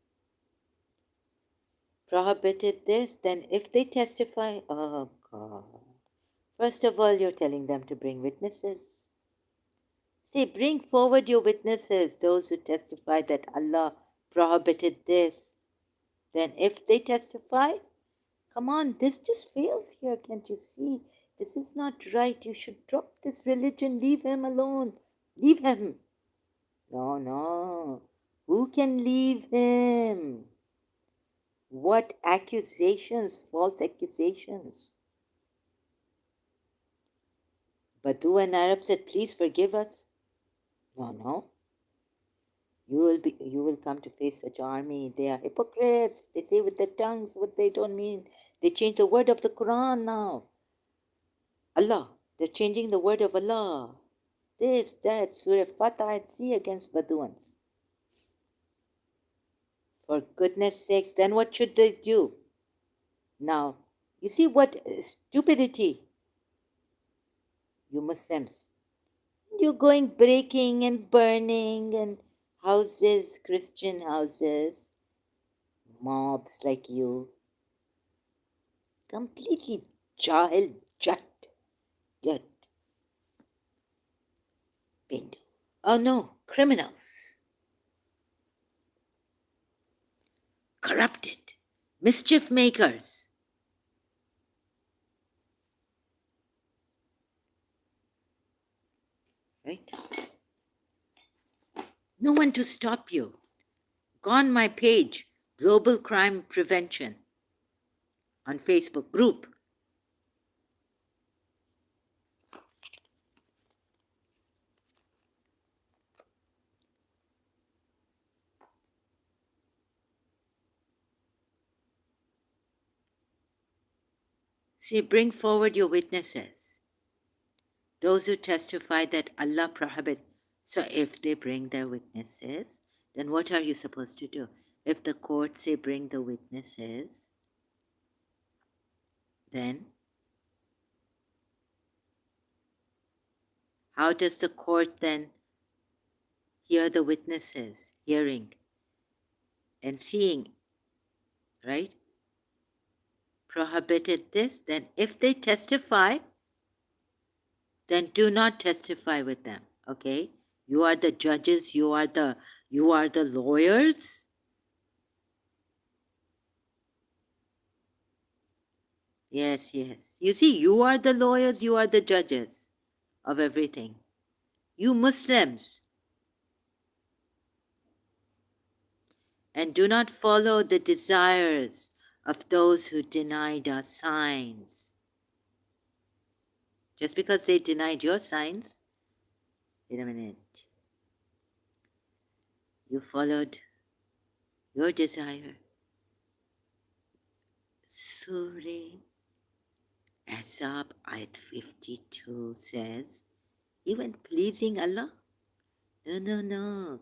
Prohibited this, then if they testify, oh God. First of all, you're telling them to bring witnesses. Say, bring forward your witnesses, those who testify that Allah prohibited this. Then if they testify, come on, this just fails here, can't you see? This is not right. You should drop this religion. Leave him alone. Leave him. No, no. Who can leave him? What accusations, false accusations? Badu and Arab said, please forgive us. No, no. You will come to face such army. They are hypocrites. They say with their tongues what they don't mean. They change the word of the Quran now. Allah. They're changing the word of Allah. This, that, Surah Fatah and see against Baduans. For goodness sakes, then what should they do? Now, you see what stupidity, you Muslims. You're going breaking and burning and houses, Christian houses, mobs like you. Completely jahil, jat, gut, bindu. Oh no, criminals. Corrupted. Mischief makers. Right? No one to stop you. Go on my page, Global Crime Prevention, on Facebook group. See, bring forward your witnesses. Those who testify that Allah prohibit. So if they bring their witnesses, then what are you supposed to do? If the court say bring the witnesses, then how does the court then hear the witnesses, hearing and seeing, right? Prohibited this, then if they testify, then do not testify with them, okay? You are the judges, you are the lawyers. Yes, yes. You see, you are the lawyers, you are the judges of everything. You Muslims. And do not follow the desires of those who denied our signs. Just because they denied your signs, wait a minute. You followed your desire. Surah Asab ayat 52 says, even pleasing Allah? No, no, no.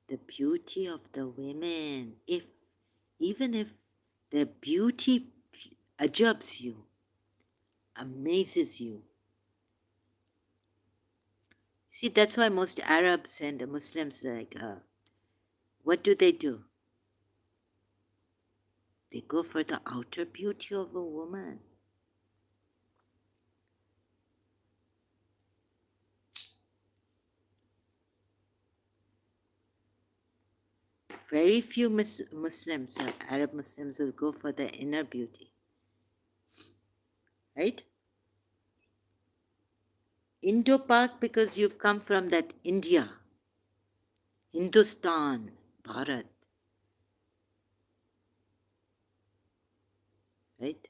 The beauty of the women, even if their beauty ajabs you, amazes you. See, that's why most Arabs and Muslims what do? They go for the outer beauty of a woman. Very few Muslims, Arab Muslims, will go for the inner beauty. Right? Indo-Pak, because you've come from that India, Hindustan, Bharat. Right?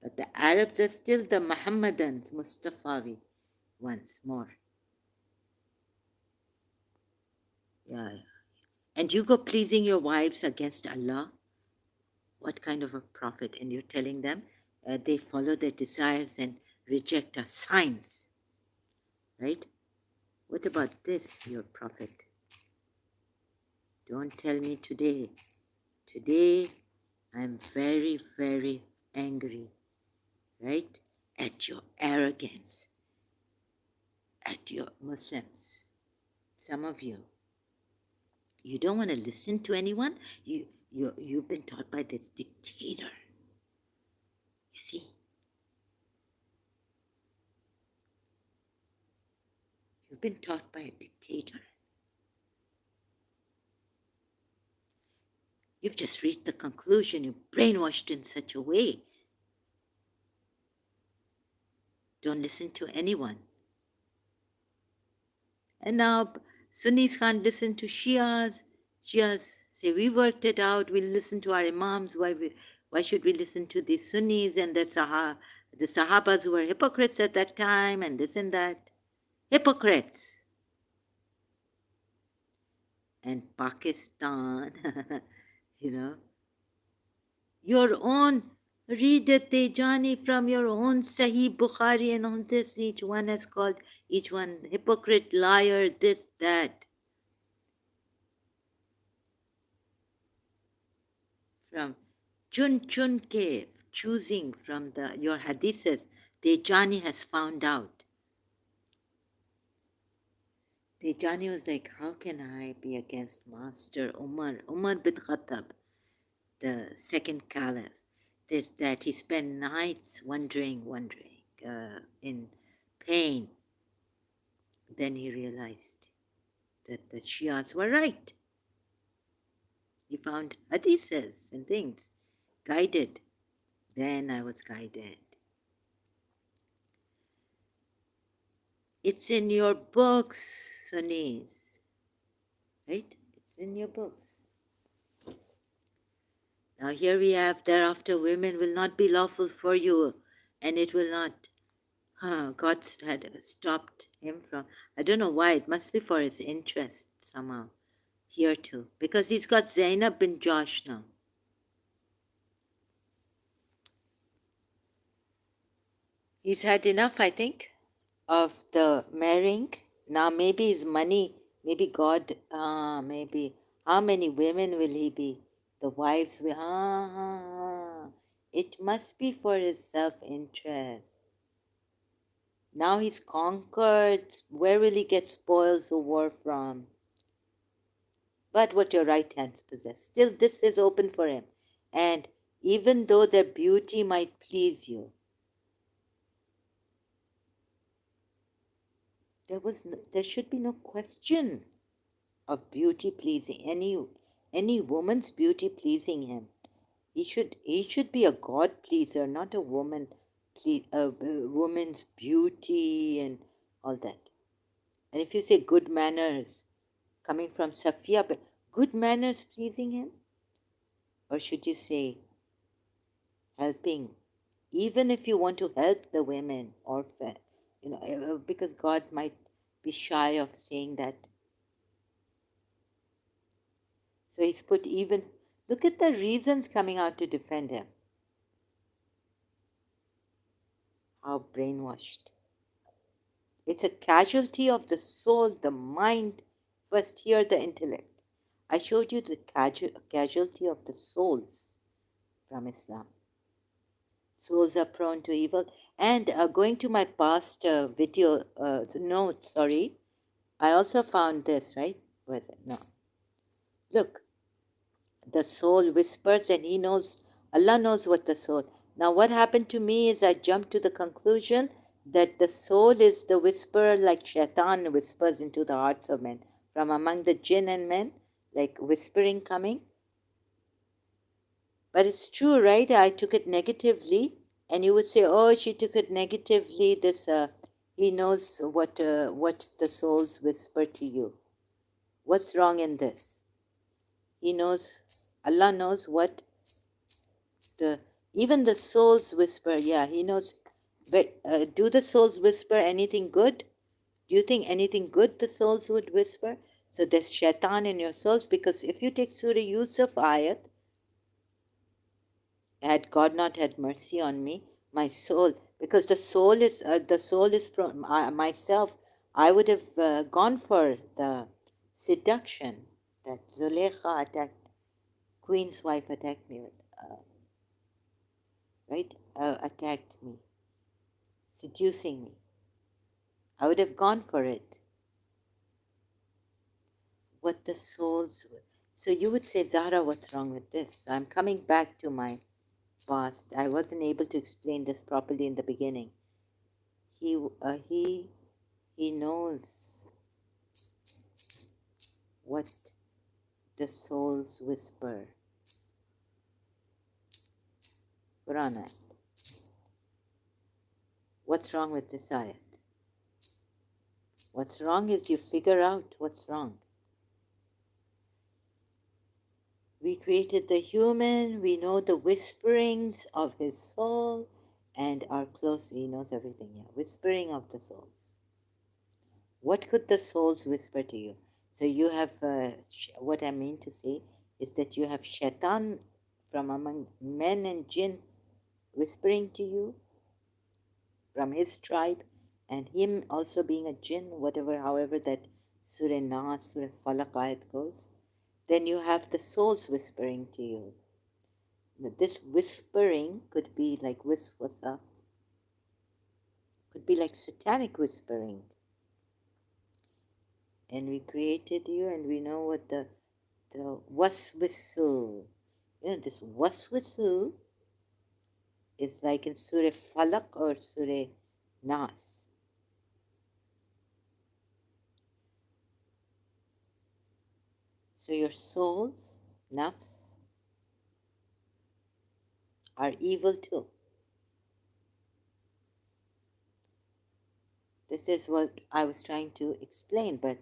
But the Arabs are still the Muhammadans, Mustafawi, once more. Yeah. And you go pleasing your wives against Allah? What kind of a prophet? And you're telling them they follow their desires and reject our signs. Right? What about this, your prophet? Don't tell me today. Today, I'm very, very angry, right? At your arrogance, at your Muslims. Some of you, you don't want to listen to anyone. You've been taught by this dictator. You see? You've been taught by a dictator. You've just reached the conclusion. You're brainwashed in such a way. Don't listen to anyone. And now Sunnis can't listen to Shias. Shias say, we worked it out, we'll listen to our Imams. Why should we listen to the Sunnis and the Sahabas who were hypocrites at that time and this and that? Hypocrites. And Pakistan, you know, your own, read it, Tejani, from your own Sahih Bukhari and on this. Each one has called each one hypocrite, liar, this, that. From chun ke, choosing from your hadiths, Tejani has found out. Tejani was like, how can I be against Master Umar bin Khattab, the second caliph? This, that he spent nights wondering, in pain. Then he realized that the Shias were right. He found hadiths and things, guided. Then I was guided. It's in your books, Sunnis, right? It's in your books. Now here we have, thereafter women will not be lawful for you, and it will not. God had stopped him from, I don't know why, it must be for his interest somehow, here too, because he's got Zainab bin Josh now. He's had enough, I think, of the marrying. Now maybe his money, maybe God, maybe, how many women will he be? The wives will, it must be for his self-interest. Now he's conquered, where will he get spoils of war from? But what your right hands possess, still this is open for him. And even though their beauty might please you, there should be no question of beauty pleasing any woman's beauty pleasing him. He should be a God pleaser, not a woman's beauty and all that. And if you say good manners coming from Safiya, good manners pleasing him, or should you say helping, even if you want to help the women, orphan, because God might be shy of saying that. So he's put even, look at the reasons coming out to defend him. How brainwashed. It's a casualty of the soul, the mind, first here the intellect. I showed you the casualty of the souls from Islam. Souls are prone to evil. And going to my past video notes, I also found this, right? Where is it? No. Look, the soul whispers and he knows, Allah knows what the soul. Now what happened to me is I jumped to the conclusion that the soul is the whisperer, like shaitan whispers into the hearts of men. From among the jinn and men, like whispering coming. But it's true, right? I took it negatively. And you would say, oh, she took it negatively. He knows what the souls whisper to you. What's wrong in this? He knows, Allah knows what even the souls whisper. Yeah, he knows. But do the souls whisper anything good? Do you think anything good the souls would whisper? So there's shaitan in your souls, because if you take Surah Yusuf ayat, had God not had mercy on me, my soul, because the soul is myself, I would have gone for the seduction that Zulekha attacked, Queen's wife attacked me with, attacked me, seducing me. I would have gone for it. What the souls would. So you would say, Zahra, what's wrong with this? I'm coming back to my past. I wasn't able to explain this properly in the beginning. He knows what the souls whisper. Quran ayat. What's wrong with this ayat? What's wrong is you figure out what's wrong. We created the human, we know the whisperings of his soul, and are close. He knows everything, yeah. Whispering of the souls. What could the souls whisper to you? So you have, what I mean to say is that you have shaitan from among men and jinn whispering to you from his tribe, and him also being a jinn, whatever, however that Surah Nas, Surah Falaq ayat goes. Then you have the souls whispering to you. This whispering could be like wiswasa, could be like satanic whispering. And we created you, and we know what the waswisu. This waswisu is like in Surah Falaq or Surah Nas. So your souls, nafs, are evil too. This is what I was trying to explain, but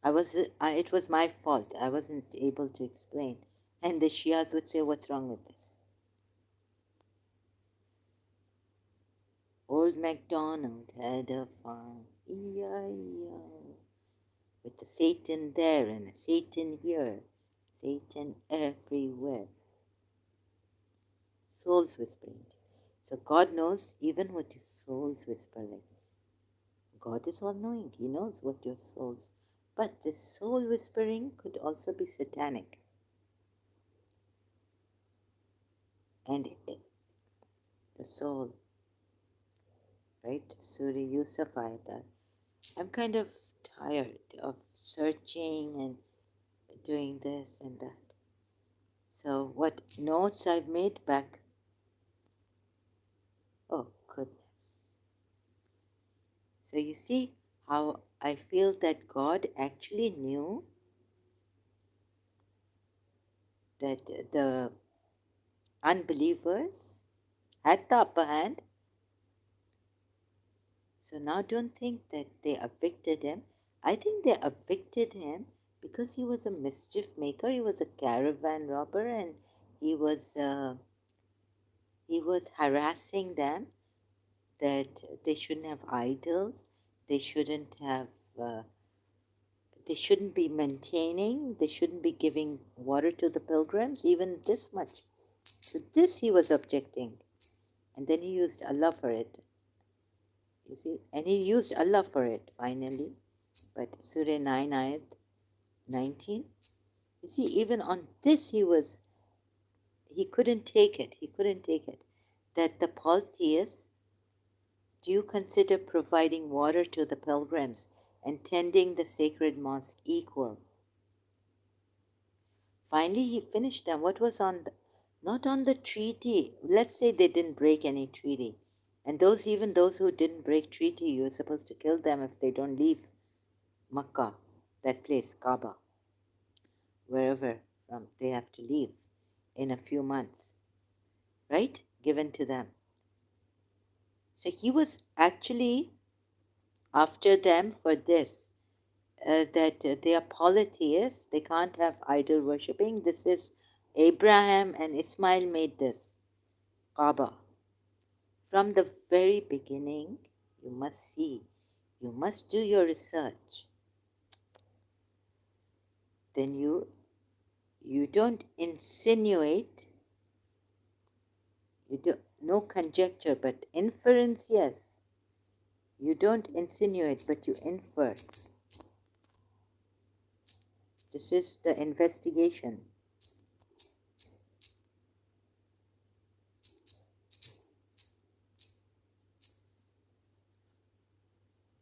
it was my fault. I wasn't able to explain. And the Shias would say, what's wrong with this? Old MacDonald had a farm, E-I-E-I-O, with a Satan there and a Satan here, Satan everywhere. Souls whispering. So God knows even what your souls whisper like. God is all-knowing. He knows what your souls. But the soul whispering could also be satanic. And the soul, right? Surah Yusuf ayat. I'm kind of tired of searching and doing this and that. So what notes I've made back, oh goodness. So you see how I feel that God actually knew that the unbelievers had the upper hand. So now don't think that they evicted him. I think they evicted him because he was a mischief maker. He was a caravan robber, and he was harassing them that they shouldn't have idols. They shouldn't have. They shouldn't be maintaining. They shouldn't be giving water to the pilgrims, even this much. To this he was objecting, and then he used Allah for it. You see, and he used Allah for it finally. But Surah 9 ayat 19. You see, even on this he couldn't take it. He couldn't take it. That the polytheists, do you consider providing water to the pilgrims and tending the sacred mosque equal? Finally, he finished them. What was on the, not on the treaty. Let's say they didn't break any treaty. And even those who didn't break treaty, you're supposed to kill them if they don't leave Makkah, that place, Kaaba, wherever they have to leave in a few months, right? Given to them. So he was actually after them for this, that they are polytheists, they can't have idol worshipping. This is Abraham and Ismail made this Kaaba. From the very beginning, you must see, you must do your research. Then you don't insinuate, you do no conjecture, but inference, yes. You don't insinuate, but you infer. This is the investigation.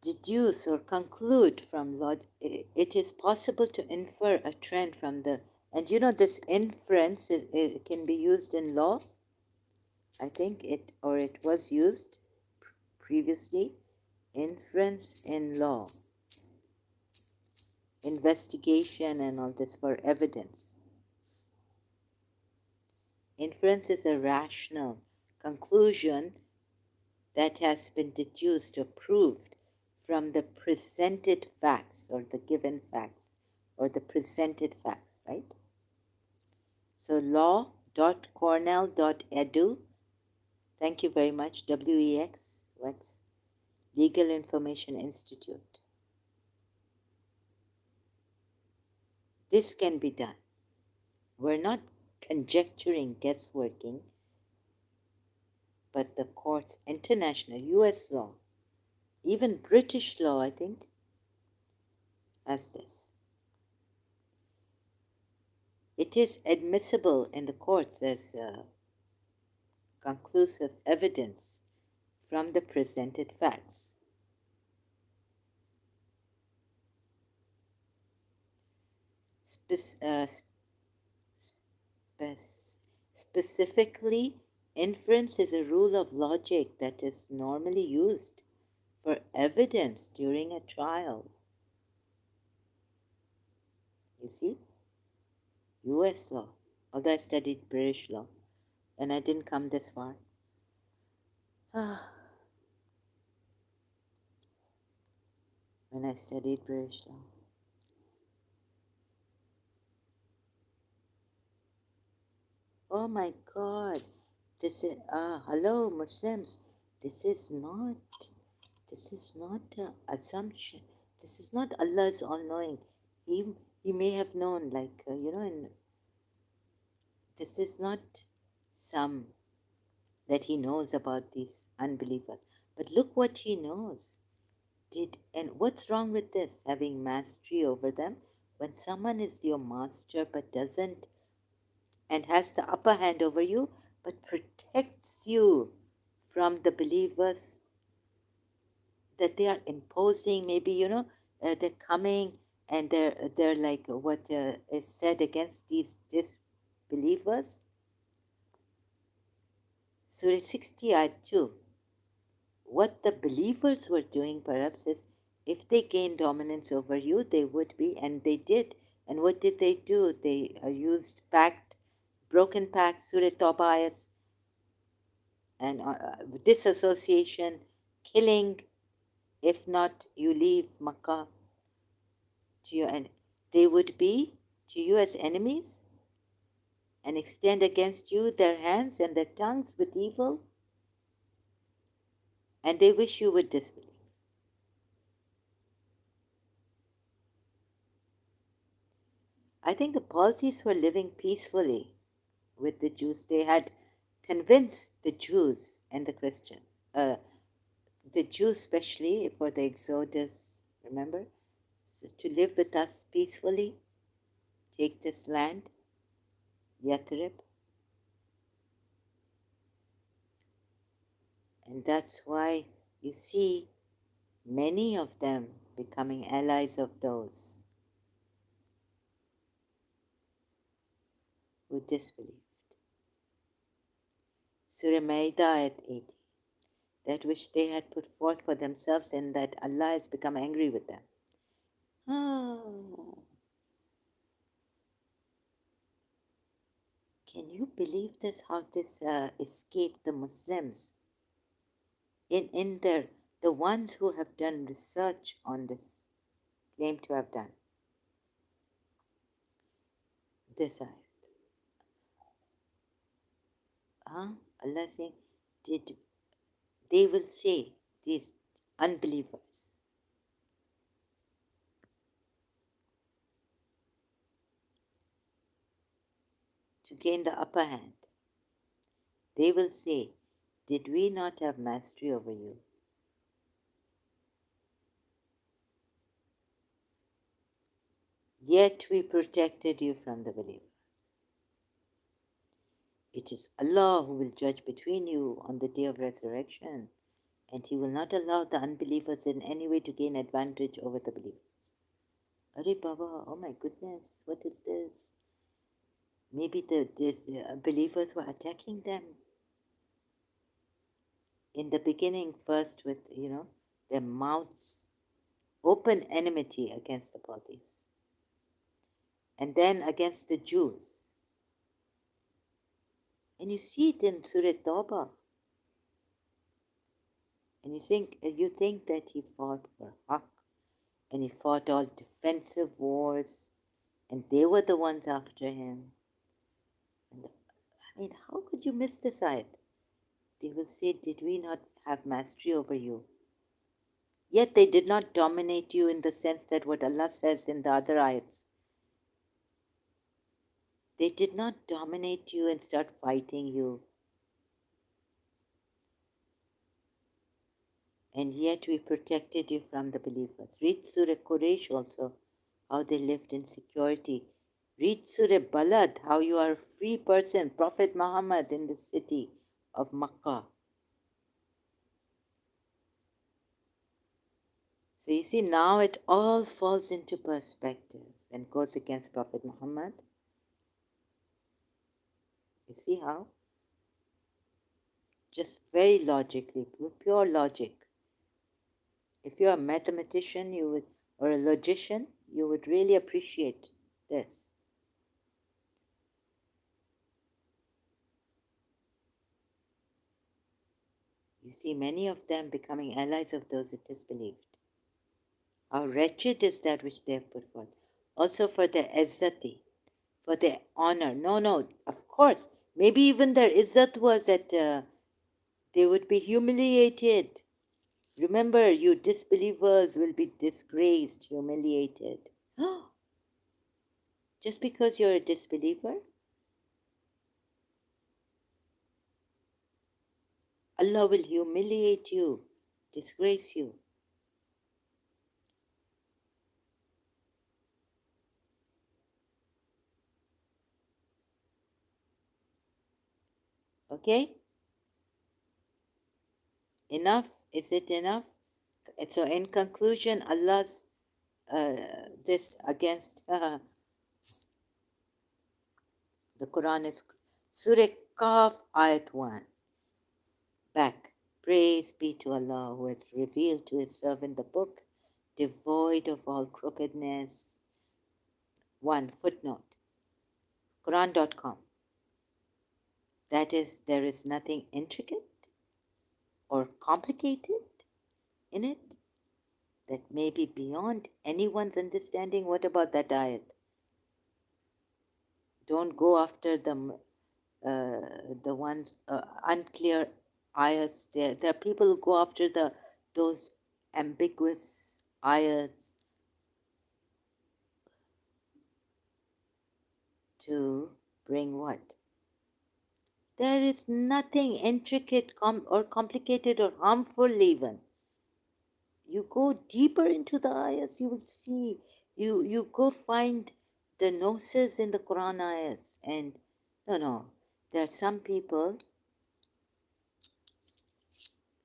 Deduce or conclude from logic. It is possible to infer a trend from the, and this inference it can be used in law. I think it was used previously. Inference in law, investigation, and all this for evidence. Inference is a rational conclusion that has been deduced or proved from the presented facts or the given facts or the presented facts, right? So law.cornell.edu, thank you very much, WEX, Legal Information Institute. This can be done. We're not conjecturing, guessworking, but the courts, international, US law, even British law, I think, has this. It is admissible in the courts as conclusive evidence from the presented facts. Specifically, inference is a rule of logic that is normally used for evidence during a trial. You see? US law, although I studied British law and I didn't come this far. When I studied British law. Oh my God, this is, hello Muslims, this is not assumption. This is not Allah's all-knowing. He may have known, like, and this is not some that he knows about these unbelievers. But look what he knows. And what's wrong with this, having mastery over them? When someone is your master but doesn't, and has the upper hand over you, but protects you from the believers that they are imposing, maybe, they're coming and they're like what is said against these disbelievers. Surah 60, Ayat 2. What the believers were doing perhaps is, if they gained dominance over you, they would be, and they did. And what did they do? They used broken pact, Surah Tawbah ayats, and disassociation, killing, if not you leave Makkah to you, and they would be to you as enemies and extend against you their hands and their tongues with evil, and they wish you would disbelieve. I think the Parsis were living peacefully with the Jews. They had convinced the Jews and the Christians, the Jews especially for the Exodus, remember, so to live with us peacefully, take this land, Yathrib. And that's why you see many of them becoming allies of those who disbelieved. Surah Ma'idah at 80. That which they had put forth for themselves, and that Allah has become angry with them. Can you believe this? How this escaped the Muslims? In the ones who have done research on this claim to have done this ayat. Allah saying, they will say, these unbelievers, to gain the upper hand, they will say, did we not have mastery over you? Yet we protected you from the believers. It is Allah who will judge between you on the day of resurrection, and He will not allow the unbelievers in any way to gain advantage over the believers. Arey Baba, oh my goodness, what is this? Maybe the believers were attacking them in the beginning, first with, their mouths, open enmity against the Parthis, and then against the Jews. And you see it in Surah Tawbah. And you think that he fought for haq, and he fought all defensive wars, and they were the ones after him. And I mean, how could you miss this ayat? They will say, did we not have mastery over you? Yet they did not dominate you in the sense that what Allah says in the other ayats. They did not dominate you and start fighting you. And yet we protected you from the believers. Read Surah Quraysh also, how they lived in security. Read Surah Balad, how you are a free person, Prophet Muhammad in the city of Makkah. So you see, now it all falls into perspective and goes against Prophet Muhammad. You see how? Just very logically, pure logic. If you're a mathematician, you would, or a logician, you would really appreciate this. You see many of them becoming allies of those who disbelieved. How wretched is that which they have put forth. Also for their izzati, for their honor. No, of course. Maybe even their izzat was that they would be humiliated. Remember, you disbelievers will be disgraced, humiliated. Just because you're a disbeliever? Allah will humiliate you, disgrace you. Okay? Enough? Is it enough? So, in conclusion, Allah's this against the Quran is Surah Kaf, Ayat 1. Back. Praise be to Allah who has revealed to his servant the book, devoid of all crookedness. 1. Footnote. Quran.com. That is, there is nothing intricate or complicated in it that may be beyond anyone's understanding. What about that ayat? Don't go after the ones unclear ayats. There are people who go after those ambiguous ayats to bring what? There is nothing intricate or complicated or harmful even. You go deeper into the ayahs, you will see. You go find the gnosis in the Quran ayahs. And no, there are some people,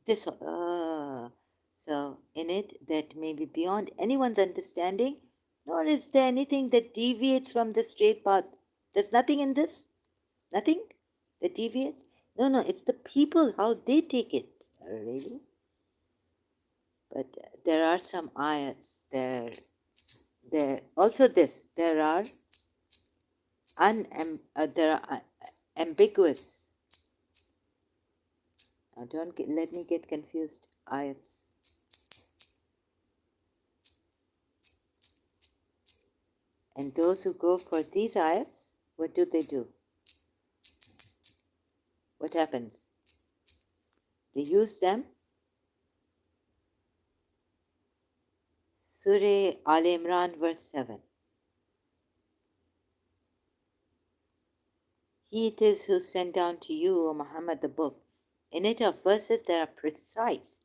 this so in it that may be beyond anyone's understanding, nor is there anything that deviates from the straight path. There's nothing in this, nothing that deviates. No, it's the people how they take it, really. But there are some ayats there also this there are ambiguous. Now don't let me get confused ayats. And those who go for these ayats, what do? What happens? They use them. Surah Al Imran verse 7. He it is who sent down to you, O Muhammad, the book. In it are verses that are precise.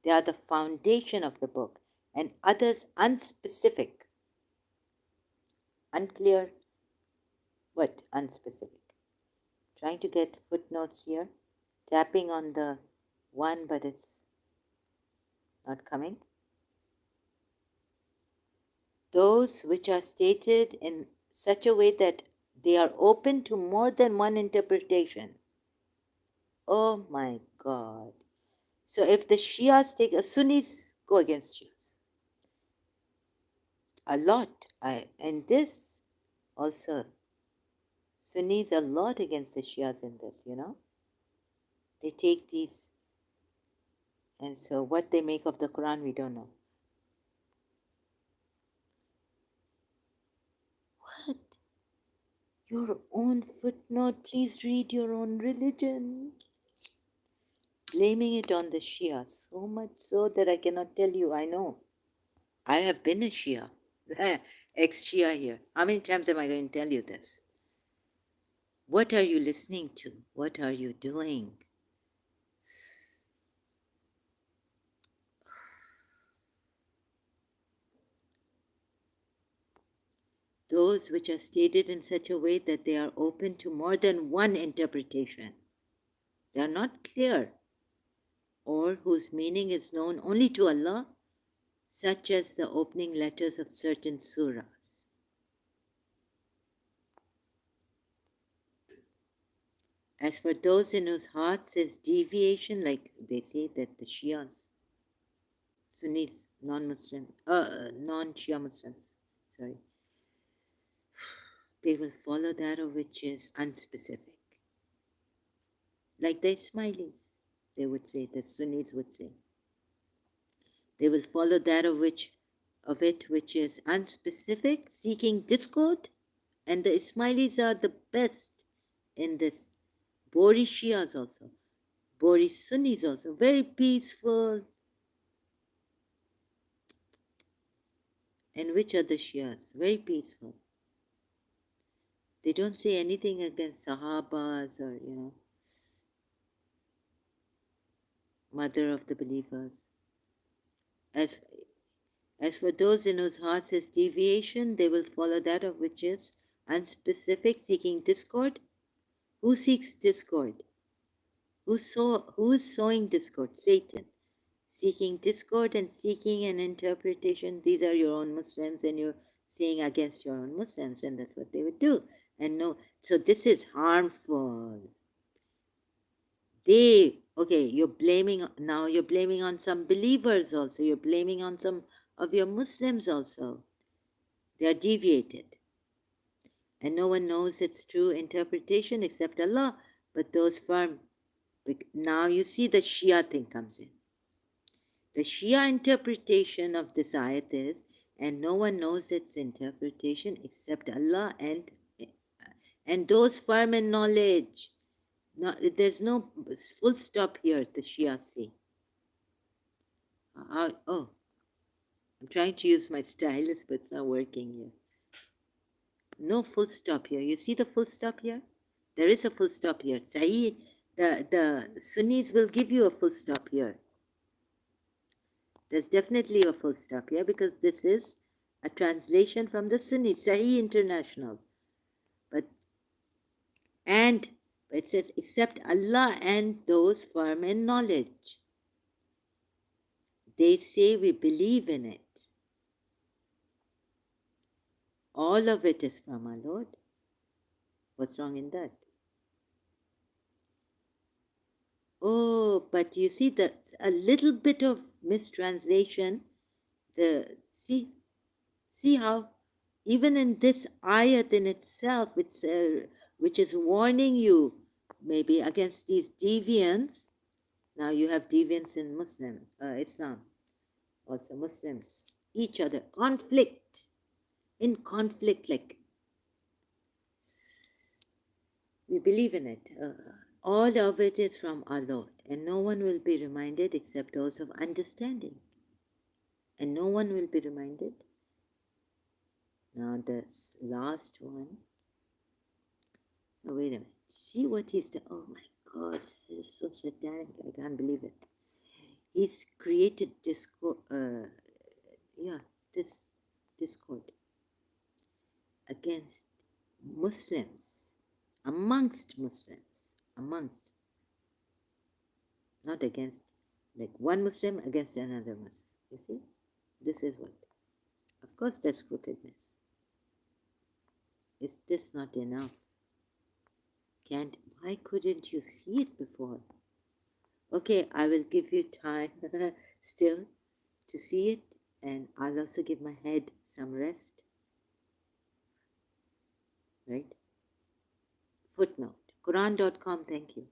They are the foundation of the book, and others unspecific. Unclear. What? Unspecific. Trying to get footnotes here. Tapping on the one, but it's not coming. Those which are stated in such a way that they are open to more than one interpretation. Oh my God. So if the Shias take, Sunnis go against Shias. A lot. And this also, Sunnis a lot against the Shias in this, They take these And so what they make of the Quran, we don't know. What? Your own footnote? Please read your own religion. Blaming it on the Shia, so much so that I cannot tell you, I know. I have been a Shia. Ex-Shia here. How many times am I going to tell you this? What are you listening to? What are you doing? Those which are stated in such a way that they are open to more than one interpretation. They are not clear, or whose meaning is known only to Allah, such as the opening letters of certain surahs. As for those in whose hearts is deviation, like they say that the Shias, Sunnis, non-Shia Muslims, sorry, they will follow that of which is unspecific. Like the Ismailis, they would say, the Sunnis would say. They will follow that of it which is unspecific, seeking discord, and the Ismailis are the best in this. Bori Shias also, Bori Sunnis also, very peaceful. And which are the Shias? Very peaceful. They don't say anything against Sahabas or, mother of the believers. As for those in whose hearts is deviation, they will follow that of which is unspecific, seeking discord. Who seeks discord? Who is sowing discord? Satan. Seeking discord and seeking an interpretation. These are your own Muslims, and you're saying against your own Muslims, and that's what they would do. And no, so this is harmful. You're blaming on some believers also. You're blaming on some of your Muslims also. They are deviated. And no one knows its true interpretation except Allah, but those firm. Now you see the Shia thing comes in. The Shia interpretation of this ayat is, and no one knows its interpretation except Allah and those firm in knowledge. No, there's no full stop here, the Shia say. I'm trying to use my stylus, but it's not working here. No full stop here. You see the full stop here? There is a full stop here. Sahih, the Sunnis will give you a full stop here. There's definitely a full stop here because this is a translation from the Sunni, Sahih International. But it says, except Allah and those firm in knowledge. They say we believe in it. All of it is from our Lord. What's wrong in that? Oh, but you see that a little bit of mistranslation. See how even in this ayat in itself, which is warning you maybe against these deviants. Now you have deviants in Islam, also Muslims, each other, in conflict, like we believe in it. All of it is from our Lord, and no one will be reminded except those of understanding. And no one will be reminded. Now this last one. Oh, wait a minute. See what he's done. Oh my God, this is so satanic. I can't believe it. He's created discord. This discord against Muslims, amongst Muslims, not against, like one Muslim against another Muslim. You see, this is what. Of course, that's crookedness. Is this not enough? Why couldn't you see it before? Okay, I will give you time still to see it, and I'll also give my head some rest. Right? Footnote. Quran.com, thank you.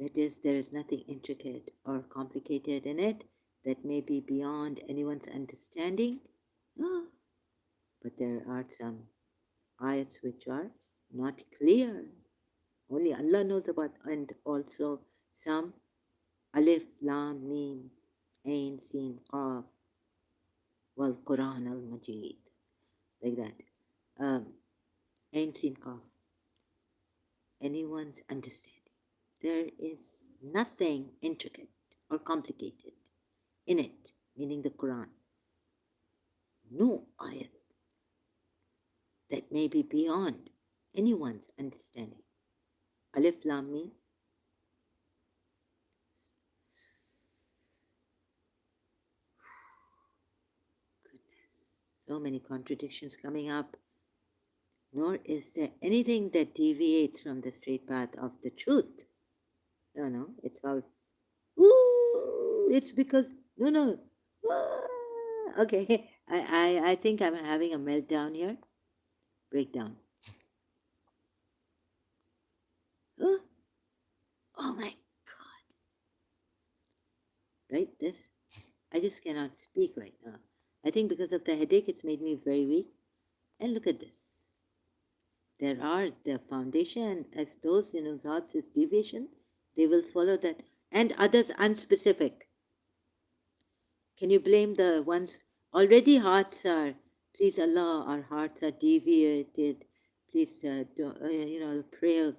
That is, there is nothing intricate or complicated in it that may be beyond anyone's understanding. No. But there are some ayats which are not clear. Only Allah knows about, and also some alif, lam, mim, ain, sin, qaf, wal Quran al Majid, like that. Ain, sin, qaf. Anyone's understanding. There is nothing intricate or complicated in it, meaning the Quran. No ayat that may be beyond anyone's understanding. Alif Lam Mim. Goodness, so many contradictions coming up. Nor is there anything that deviates from the straight path of the truth. No, it's how. Ooh, it's because no. Okay, I think I'm having a meltdown here. Breakdown. Oh my God. Right? This, I just cannot speak right now. I think because of the headache, it's made me very weak. And look at this. There are the foundation, as those in Uzad's is deviation, they will follow that. And others unspecific. Can you blame the ones? Already hearts are, please Allah, our hearts are deviated. Please, pray.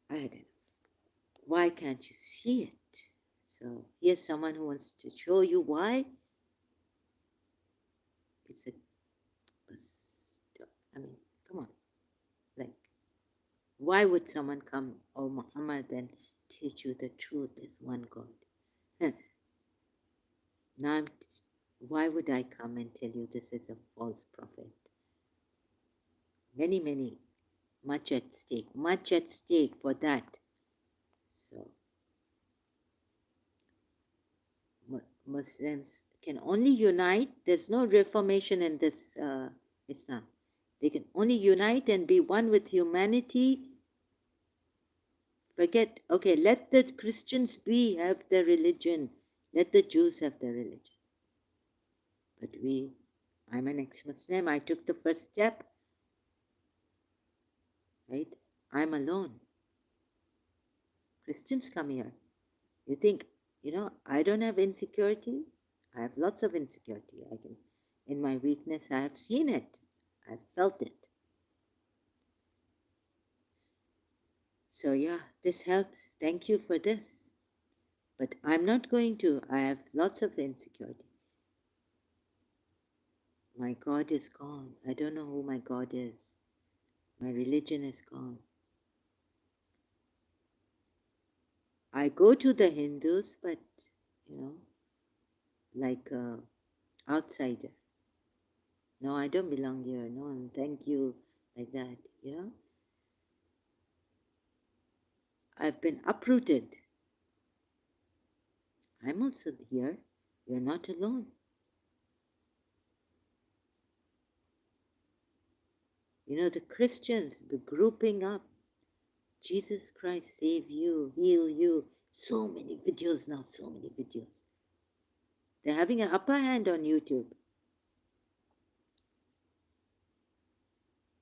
I don't know. Why can't you see it? So here's someone who wants to show you why. It's a, I mean, come on. Like, why would someone come, oh Muhammad, and teach you the truth is one God? Now, why would I come and tell you this is a false prophet? Many, much at stake for that. So, Muslims can only unite. There's no reformation in this Islam. They can only unite and be one with humanity. Forget, okay, let the Christians have their religion. Let the Jews have their religion. But I'm an ex-Muslim. I took the first step. Right? I'm alone. Christians come here. You think, I don't have insecurity? I have lots of insecurity. In my weakness, I have seen it. I've felt it. So yeah, this helps. Thank you for this. But I'm not going to. I have lots of insecurity. My God is gone. I don't know who my God is. My religion is gone. I go to the Hindus, but, like an outsider. No, I don't belong here. No, thank you, like that, I've been uprooted. I'm also here. You're not alone. The Christians, the grouping up. Jesus Christ, save you, heal you. So many videos now, so many videos. They're having an upper hand on YouTube.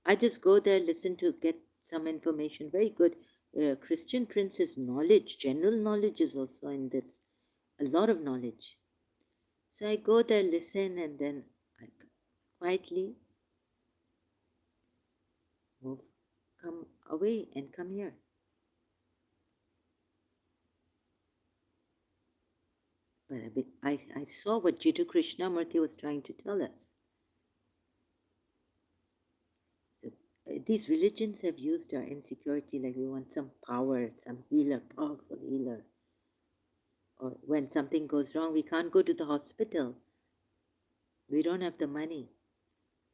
I just go there, listen to, get some information. Very good. Christian Prince's knowledge, general knowledge is also in this. A lot of knowledge. So I go there, listen, and then I quietly come away and come here. But I saw what Jiddu Krishnamurti was trying to tell us. So these religions have used our insecurity, like we want some power, some healer, powerful healer. Or when something goes wrong, we can't go to the hospital. We don't have the money.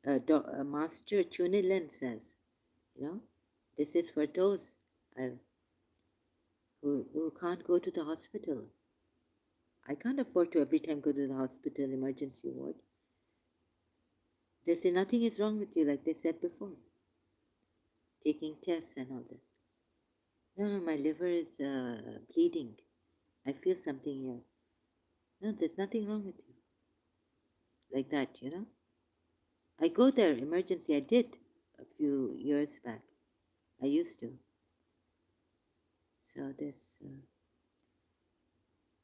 Master Chunilan says, this is for those who can't go to the hospital. I can't afford to every time go to the hospital emergency ward. They say nothing is wrong with you, like they said before. Taking tests and all this. No, no, my liver is bleeding. I feel something here. No, there's nothing wrong with you. Like that, you know? I go there, emergency. I did a few years back. I used to. So this.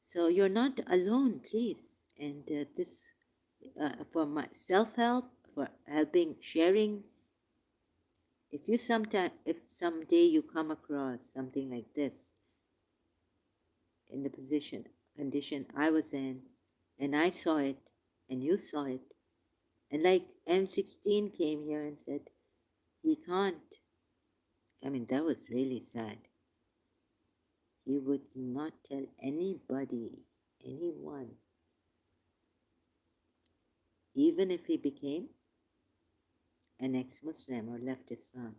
So you're not alone, please. And this, for my self-help, for helping, sharing. If someday you come across something like this in the condition I was in, and I saw it, and you saw it, and like M16 came here and said he can't. I mean, that was really sad. He would not tell anybody, anyone, even if he became an ex-Muslim or left Islam.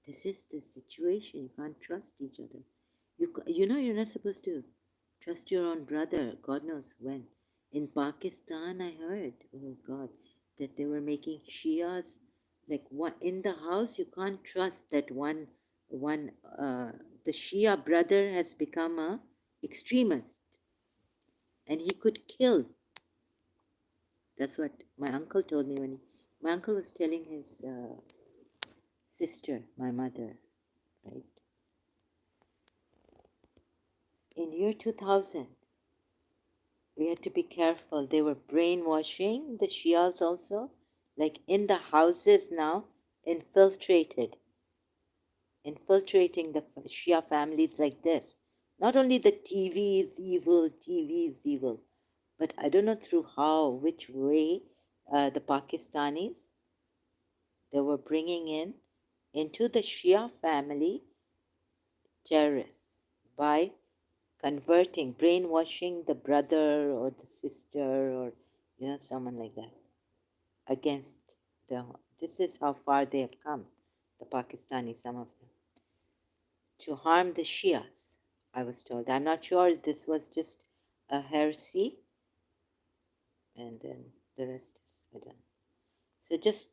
This is the situation. You can't trust each other. You know you're not supposed to trust your own brother. God knows when. In Pakistan, I heard, oh God, that they were making Shias like what in the house. You can't trust that one the Shia brother has become a extremist, and he could kill. That's what my uncle told me when my uncle was telling his sister, my mother, right? In year 2000, we had to be careful. They were brainwashing the Shias also, like in the houses now, infiltrated, infiltrating the Shia families like this. Not only the TV is evil, but I don't know through how, which way the Pakistanis, they were bringing into the Shia family terrorists by converting, brainwashing the brother or the sister or someone like that against the. This is how far they have come, the Pakistani, some of them, to harm the Shias. I was told. I'm not sure. This was just a heresy, and then the rest is I don't know. So just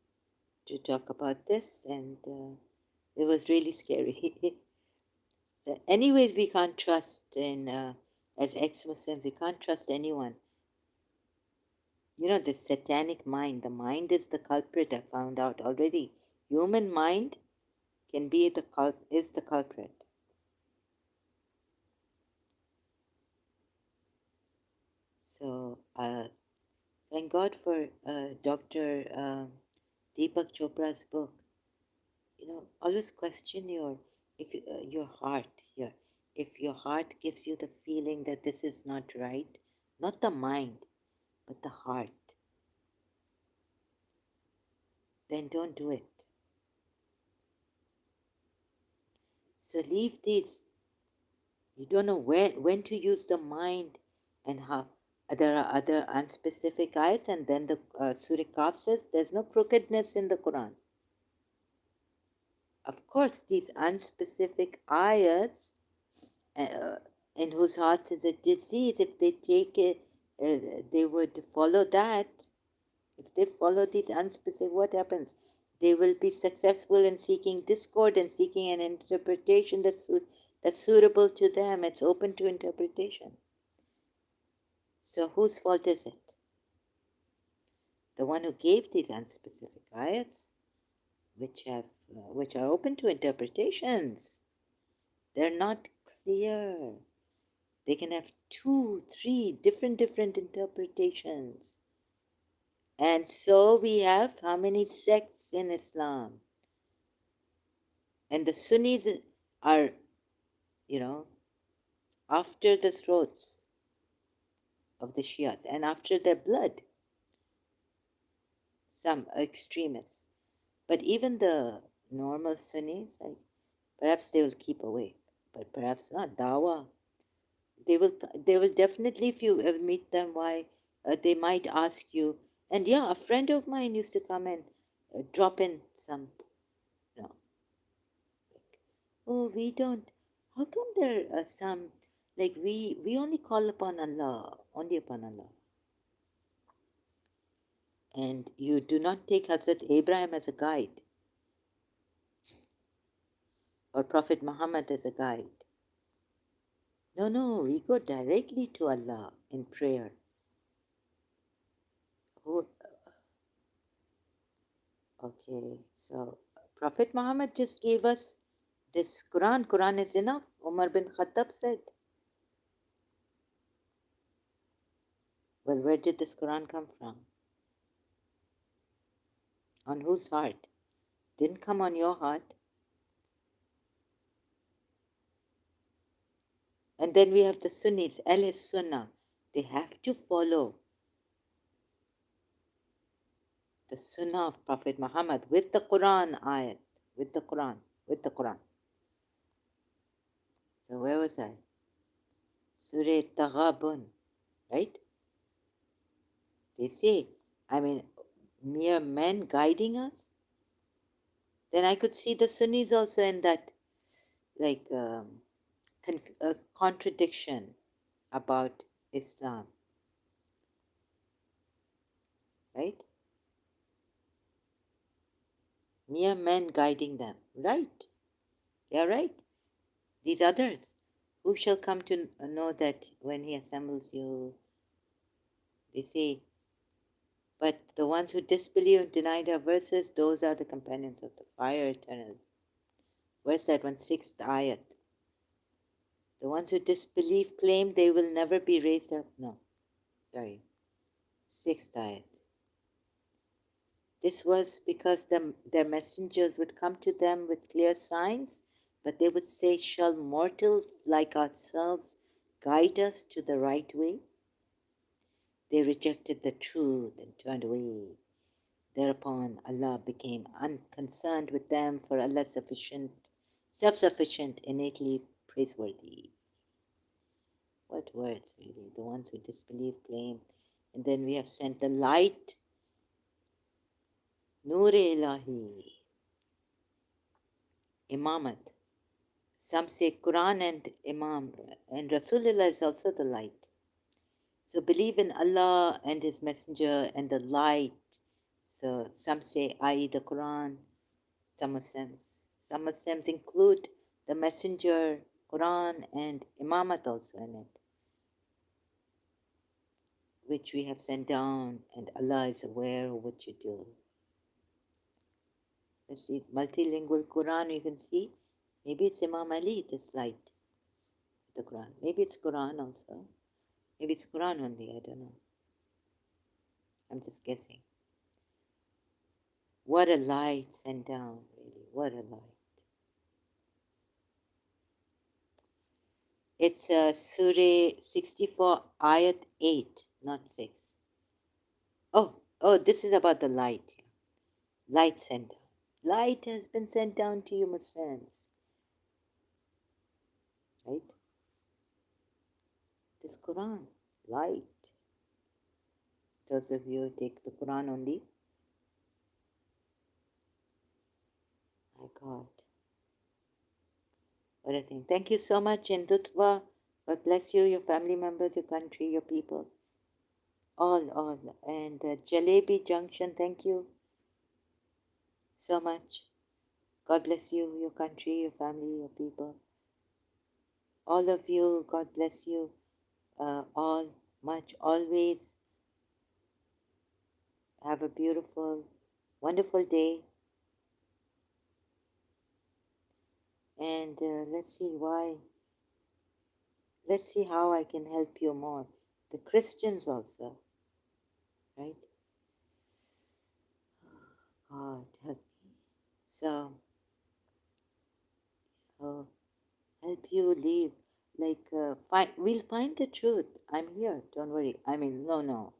to talk about this, and it was really scary. So anyways, we can't trust in as ex-Muslims. We can't trust anyone. The satanic mind. The mind is the culprit. I found out already. Human mind can be is the culprit. So thank God for Dr. Deepak Chopra's book. Always question your heart here. If your heart gives you the feeling that this is not right, not the mind, but the heart, then don't do it. So leave these. You don't know when to use the mind and how. There are other unspecific ayats, and then the Surah Kaf says there's no crookedness in the Quran. Of course, these unspecific ayats, uh, in whose hearts is a disease, if they take it, they would follow that. If they follow these unspecific, what happens? They will be successful in seeking discord and seeking an interpretation that's suitable to them. It's open to interpretation. So whose fault is it? The one who gave these unspecific ayats, which are open to interpretations. They're not clear. They can have two, three different interpretations. And so we have how many sects in Islam? And the Sunnis are, after the throats of the Shias and after their blood, some extremists. But even the normal Sunnis, perhaps they will keep away, but perhaps not. Dawa, they will definitely, if you ever meet them, why they might ask you. And yeah, a friend of mine used to come and drop in some, you know, like, oh, we don't. How come there are some like we only call upon Allah, only upon Allah, and you do not take Hazrat Abraham as a guide. or Prophet Muhammad as a guide. No, we go directly to Allah in prayer. Who, okay, so Prophet Muhammad just gave us this Quran. Quran is enough. Umar bin Khattab said. Well, where did this Quran come from? On whose heart? Didn't come on your heart. And then we have the Sunnis, Ahl Sunnah. They have to follow the Sunnah of Prophet Muhammad with the Quran ayat, with the Quran, with the Quran. So where was I? Surah Taghabun, right? They say, mere men guiding us. Then I could see the Sunnis also in that, like, contradiction about Islam, right? Mere men guiding them, right? They are right. These others, who shall come to know that when he assembles you, they say, but the ones who disbelieve and deny their verses, those are the companions of the fire eternal. Where's that one? Sixth ayat. The ones who disbelieve claim they will never be raised up. No, sorry. Sixth ayat. This was because their messengers would come to them with clear signs, but they would say, shall mortals like ourselves guide us to the right way? They rejected the truth and turned away. Thereupon Allah became unconcerned with them, for Allah sufficient, self-sufficient, innately praiseworthy. What words, really? The ones who disbelieve claim. And then we have sent the light, Noor Ilahi, Imamat. Some say Quran and Imam, and Rasulullah is also the light. So believe in Allah and His Messenger and the light. So some say, i.e. the Quran. Some Muslims include the Messenger, Quran, and Imamat also in it, which we have sent down, and Allah is aware of what you do. Let's see, multilingual Quran, you can see. Maybe it's Imam Ali, this light, the Quran. Maybe it's Quran also. Maybe it's Quran only, I don't know. I'm just guessing. What a light sent down, really. What a light. It's Surah 64, Ayat 8, not 6. Oh, this is about the light. Light sent down. Light has been sent down to you, Muslims. Right? This Quran, light. Those of you who take the Quran only. My God. What a thing. Thank you so much, and Lutfa. God bless you, your family members, your country, your people. All. And Jalebi Junction, thank you so much. God bless you, your country, your family, your people. All of you, God bless you. All, much, always. Have a beautiful, wonderful day. And let's see why. Let's see how I can help you more. The Christians also, right? God help me. So, help you live. Like, we'll find the truth. I'm here. Don't worry. No.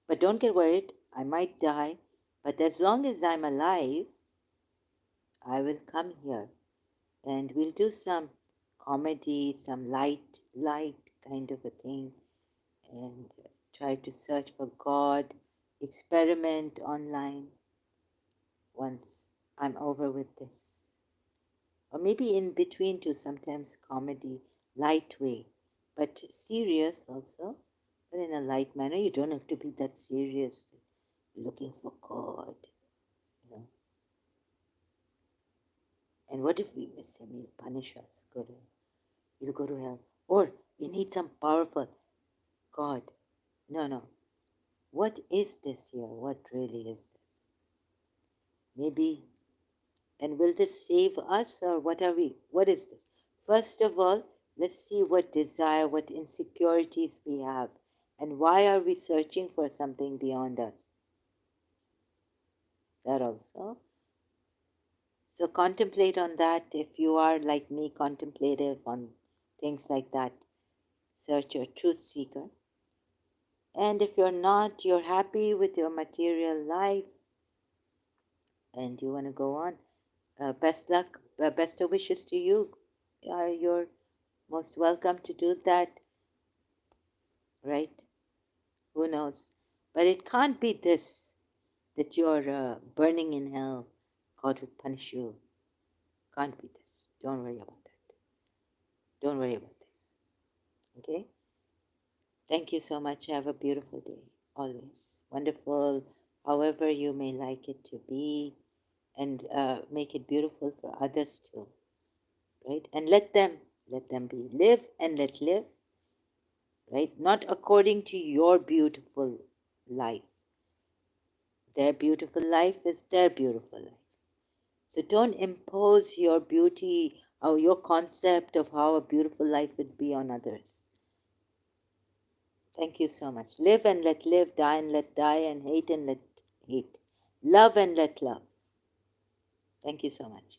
But don't get worried. I might die. But as long as I'm alive, I will come here. And we'll do some comedy, some light kind of a thing. And try to search for God. Experiment online once I'm over with this. Or maybe in between too, sometimes comedy, light way, but serious also, but in a light manner. You don't have to be that serious, looking for God, you know. And what if we miss him? He'll punish us. We'll go to hell. Or we need some powerful God. No, no. What is this here? What really is this? Maybe, and will this save us, or what are we? What is this? First of all, let's see what desire, what insecurities we have, and why are we searching for something beyond us? That also. So contemplate on that. If you are like me, contemplative on things like that, search your truth seeker. And if you're not, you're happy with your material life and you want to go on, best luck, best of wishes to you. You're most welcome to do that, right? Who knows? But it can't be this that you're burning in hell. God will punish you. Can't be this. Don't worry about that. Don't worry about this. Okay? Thank you so much. Have a beautiful day. Always. Wonderful, however you may like it to be. And make it beautiful for others too. Right? And let them be. Live and let live. Right? Not according to your beautiful life. Their beautiful life is their beautiful life. So don't impose your beauty or your concept of how a beautiful life would be on others. Thank you so much. Live and let live, die and let die, and hate and let hate. Love and let love. Thank you so much.